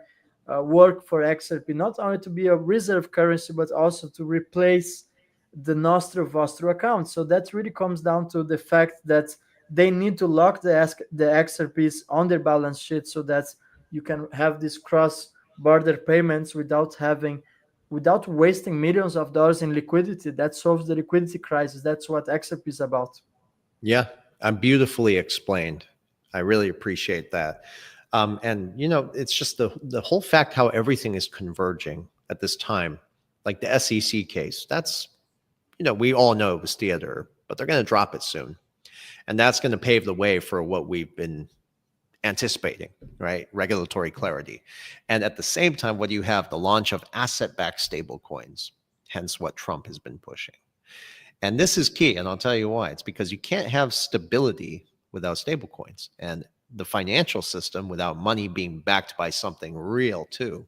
work for XRP, not only to be a reserve currency, but also to replace the Nostro Vostro account. So that really comes down to the fact that they need to lock the XRPs on their balance sheet so that you can have these cross-border payments without wasting millions of dollars in liquidity. That solves the liquidity crisis. That's what XRP is about. Yeah, I'm beautifully explained. I really appreciate that. And it's just the whole fact how everything is converging at this time, like the SEC case. That's we all know it was theater, but they're going to drop it soon, and that's going to pave the way for what we've been anticipating, right? Regulatory clarity, and at the same time, what you have the launch of asset-backed stablecoins, hence what Trump has been pushing. And this is key, and I'll tell you why. It's because you can't have stability without stablecoins, and the financial system without money being backed by something real too,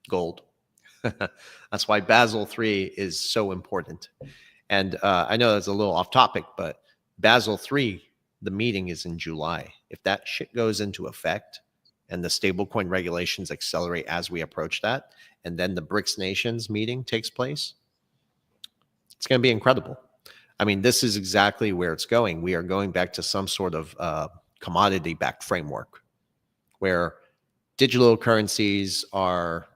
gold. That's why Basel III is so important. And I know that's a little off topic, but Basel III, the meeting is in July. If that shit goes into effect and the stablecoin regulations accelerate as we approach that, and then the BRICS nations meeting takes place, it's going to be incredible. I mean, this is exactly where it's going. We are going back to some sort of commodity-backed framework where digital currencies are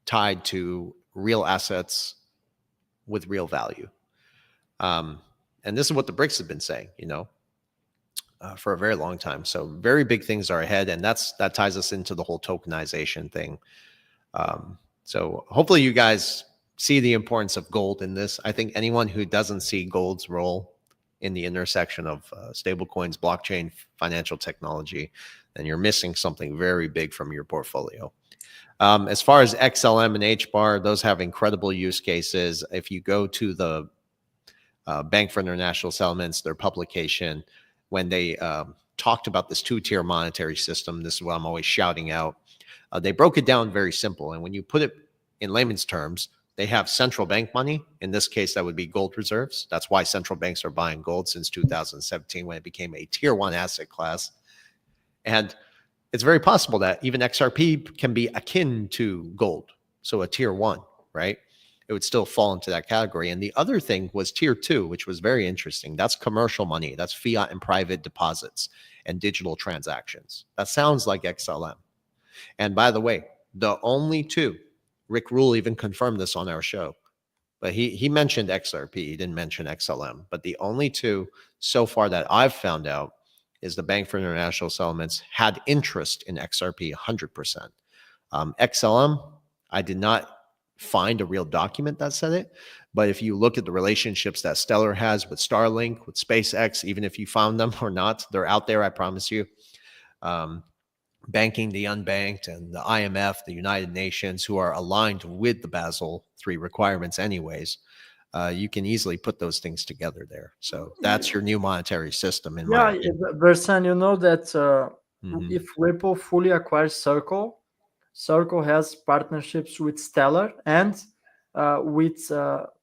tied to real assets with real value. And this is what the BRICS have been saying, for a very long time. So very big things are ahead, and that ties us into the whole tokenization thing. So hopefully you guys see the importance of gold in this. I think anyone who doesn't see gold's role in the intersection of stablecoins, blockchain, financial technology, then you're missing something very big from your portfolio. As far as XLM and HBAR, those have incredible use cases. If you go to the Bank for International Settlements, their publication, when they talked about this two-tier monetary system, this is what I'm always shouting out. They broke it down very simple. And when you put it in layman's terms, they have central bank money. In this case, that would be gold reserves. That's why central banks are buying gold since 2017 when it became a tier one asset class. And it's very possible that even XRP can be akin to gold. So a tier one, right? It would still fall into that category. And the other thing was tier two, which was very interesting. That's commercial money. That's fiat and private deposits and digital transactions. That sounds like XLM. And by the way, the only two, Rick Rule even confirmed this on our show, but he mentioned XRP. He didn't mention XLM. But the only two so far that I've found out is the Bank for International Settlements had interest in XRP 100%. XLM, I did not find a real document that said it. But if you look at the relationships that Stellar has with Starlink, with SpaceX, even if you found them or not, they're out there, I promise you. Um, Banking the unbanked and the IMF, the United Nations, who are aligned with the Basel III requirements, anyways, you can easily put those things together there. So that's your new monetary system, in my Yeah, opinion. Versan, you know that Mm-hmm. if Ripple fully acquires Circle, Circle has partnerships with Stellar and with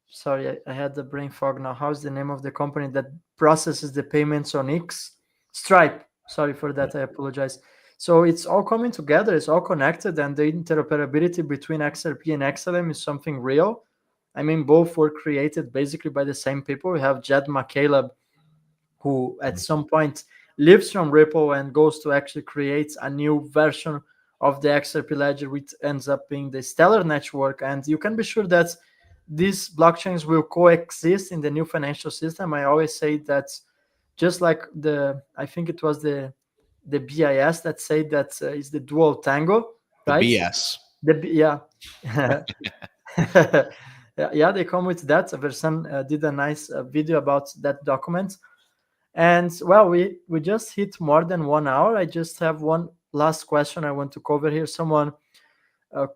sorry, I had the brain fog now. How's the name of the company that processes the payments on X? Stripe. Sorry for that. I apologize. So it's all coming together. It's all connected, and the interoperability between XRP and XLM is something real. I mean, both were created basically by the same people. We have Jed McCaleb, who at some point leaves from Ripple and goes to actually create a new version of the XRP ledger, which ends up being the Stellar network. And you can be sure that these blockchains will coexist in the new financial system. I always say that, just like I think it was the BIS that said that is the dual tango, The right? BS. Yeah. Yeah, they come with that. Versan did a nice video about that document. And well, we just hit more than 1 hour. I just have one last question I want to cover here. Someone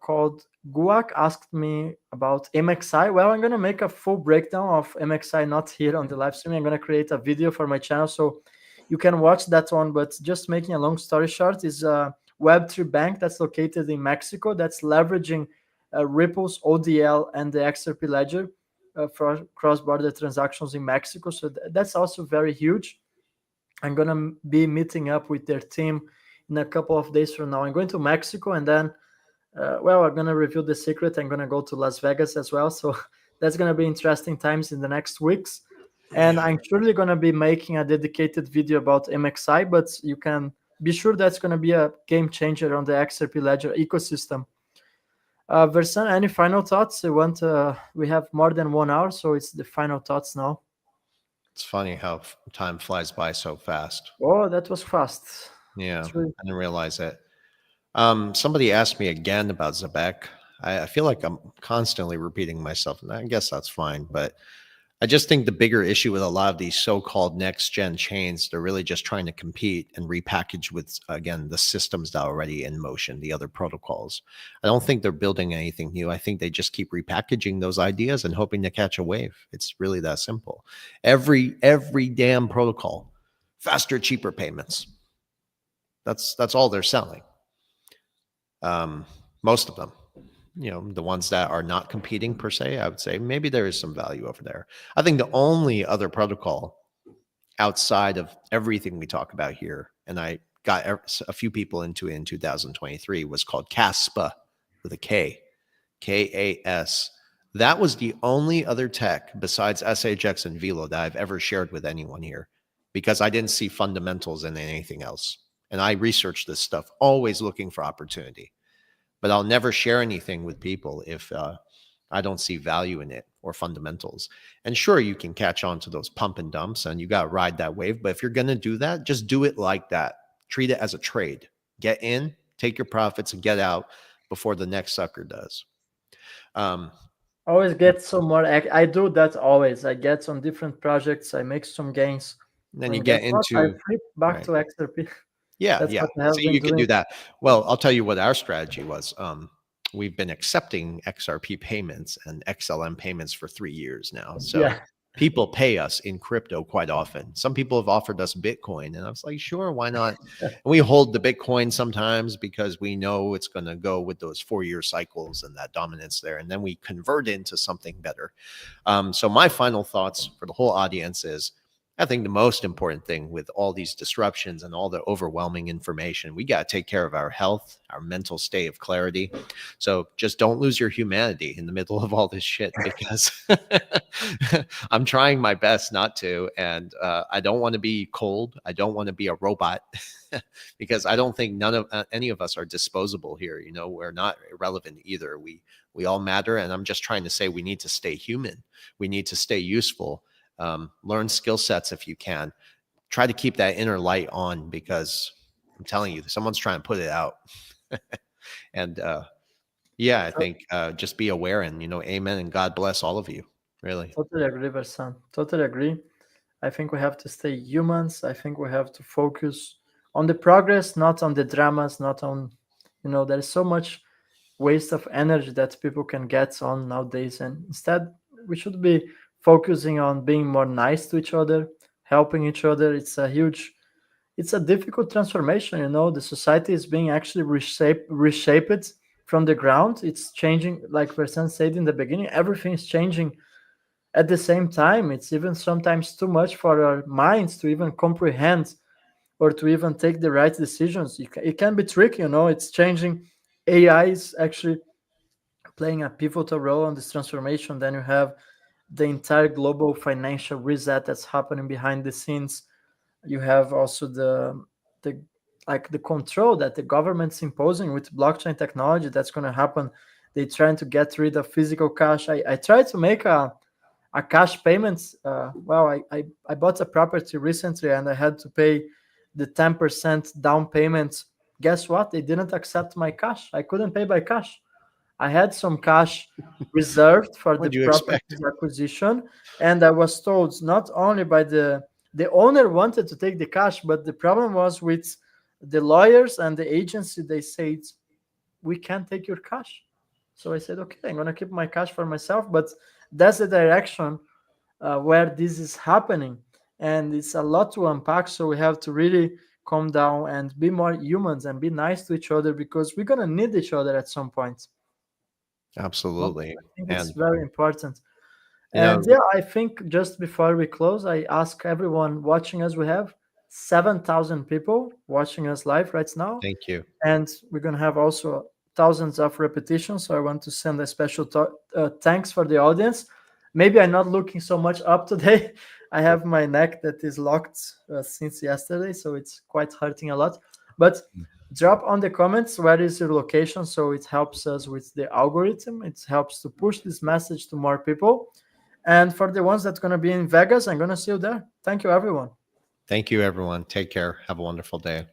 called Guak asked me about MXI. Well, I'm gonna make a full breakdown of MXI, not here on the live stream. I'm gonna create a video for my channel so you can watch that one. But just making a long story short, is a Web3 bank that's located in Mexico that's leveraging Ripple's ODL and the XRP ledger for cross-border transactions in Mexico. So that's also very huge. I'm gonna be meeting up with their team in a couple of days from now. I'm going to Mexico, and then well, I'm gonna reveal the secret. I'm gonna go to Las Vegas as well, so that's gonna be interesting times in the next weeks. And Yeah. I'm surely gonna be making a dedicated video about MXI, but you can be sure that's gonna be a game changer on the XRP Ledger ecosystem. Versan, any final thoughts? We have more than 1 hour, so it's the final thoughts now. It's funny how time flies by so fast. Oh, that was fast. Yeah, It's really I didn't realize it. Somebody asked me again about Zebek. I feel like I'm constantly repeating myself, and I guess that's fine. But I just think the bigger issue with a lot of these so-called next-gen chains, they're really just trying to compete and repackage with, again, the systems that are already in motion, the other protocols. I don't think they're building anything new. I think they just keep repackaging those ideas and hoping to catch a wave. It's really that simple. Every damn protocol, faster, cheaper payments. That's all they're selling. Most of them, the ones that are not competing per se, I would say maybe there is some value over there. I think the only other protocol outside of everything we talk about here, and I got a few people into it in 2023, was called CASPA with a K, KAS. That was the only other tech besides SHX and Velo that I've ever shared with anyone here, because I didn't see fundamentals in anything else. And I research this stuff, always looking for opportunity. But I'll never share anything with people if I don't see value in it or fundamentals. And sure, you can catch on to those pump and dumps and you got to ride that wave. But if you're going to do that, just do it like that. Treat it as a trade. Get in, take your profits, and get out before the next sucker does. always get some more. I do that always. I get some different projects. I make some gains, Then you and guess get what? I into, flip back right. to XRP. Yeah, That's yeah. what I So have been you can doing. do that. Well, I'll tell you what our strategy was. We've been accepting XRP payments and XLM payments for 3 years now. So Yeah. people pay us in crypto quite often. Some people have offered us Bitcoin, and I was like, sure, why not? And we hold the Bitcoin sometimes because we know it's going to go with those 4-year cycles and that dominance there. And then we convert into something better. So my final thoughts for the whole audience is, I think the most important thing with all these disruptions and all the overwhelming information, we got to take care of our health, our mental state of clarity. So just don't lose your humanity in the middle of all this shit, because I'm trying my best not to. And I don't want to be cold. I don't want to be a robot because I don't think any of us are disposable here. We're not irrelevant either. We all matter. And I'm just trying to say we need to stay human. We need to stay useful. Learn skill sets if you can. Try to keep that inner light on, because I'm telling you, someone's trying to put it out. And Yeah, I To- think just be aware and, amen and God bless all of you, really. Totally agree, Versan. Totally agree. I think we have to stay humans. I think we have to focus on the progress, not on the dramas, not on, there is so much waste of energy that people can get on nowadays. And instead, we should be focusing on being more nice to each other, helping each other. It's a difficult transformation. The society is being actually reshaped from the ground. It's changing, like Versan said in the beginning, everything is changing at the same time. It's even sometimes too much for our minds to even comprehend or to even take the right decisions. It can be tricky. It's changing. AI is actually playing a pivotal role on this transformation. Then you have the entire global financial reset that's happening behind the scenes. You have also the like the control that the government's imposing with blockchain technology that's going to happen. They're trying to get rid of physical cash. I tried to make a cash payment. Well, I bought a property recently and I had to pay the 10% down payment. Guess what? They didn't accept my cash. I couldn't pay by cash. I had some cash reserved for the What do you expect? property's acquisition, and I was told not only by the owner wanted to take the cash, but the problem was with the lawyers and the agency. They said we can't take your cash. So I said, okay, I'm gonna keep my cash for myself. But that's the direction where this is happening, and it's a lot to unpack. So we have to really calm down and be more humans and be nice to each other because we're gonna need each other at some point. Well, Absolutely. I think it's And, very important. you know, And yeah, I think just before we close, I ask everyone watching us. We have 7,000 people watching us live right now, thank you. and we're going to have also thousands of repetitions. So I want to send a special thanks for the audience. Maybe I'm not looking so much up today. I have my neck that is locked since yesterday, so it's quite hurting a lot. But drop on the comments where is your location, so it helps us with the algorithm. It helps to push this message to more people. And for the ones that's going to be in Vegas, I'm going to see you there. Thank you, everyone. Thank you, everyone. Take care. Have a wonderful day.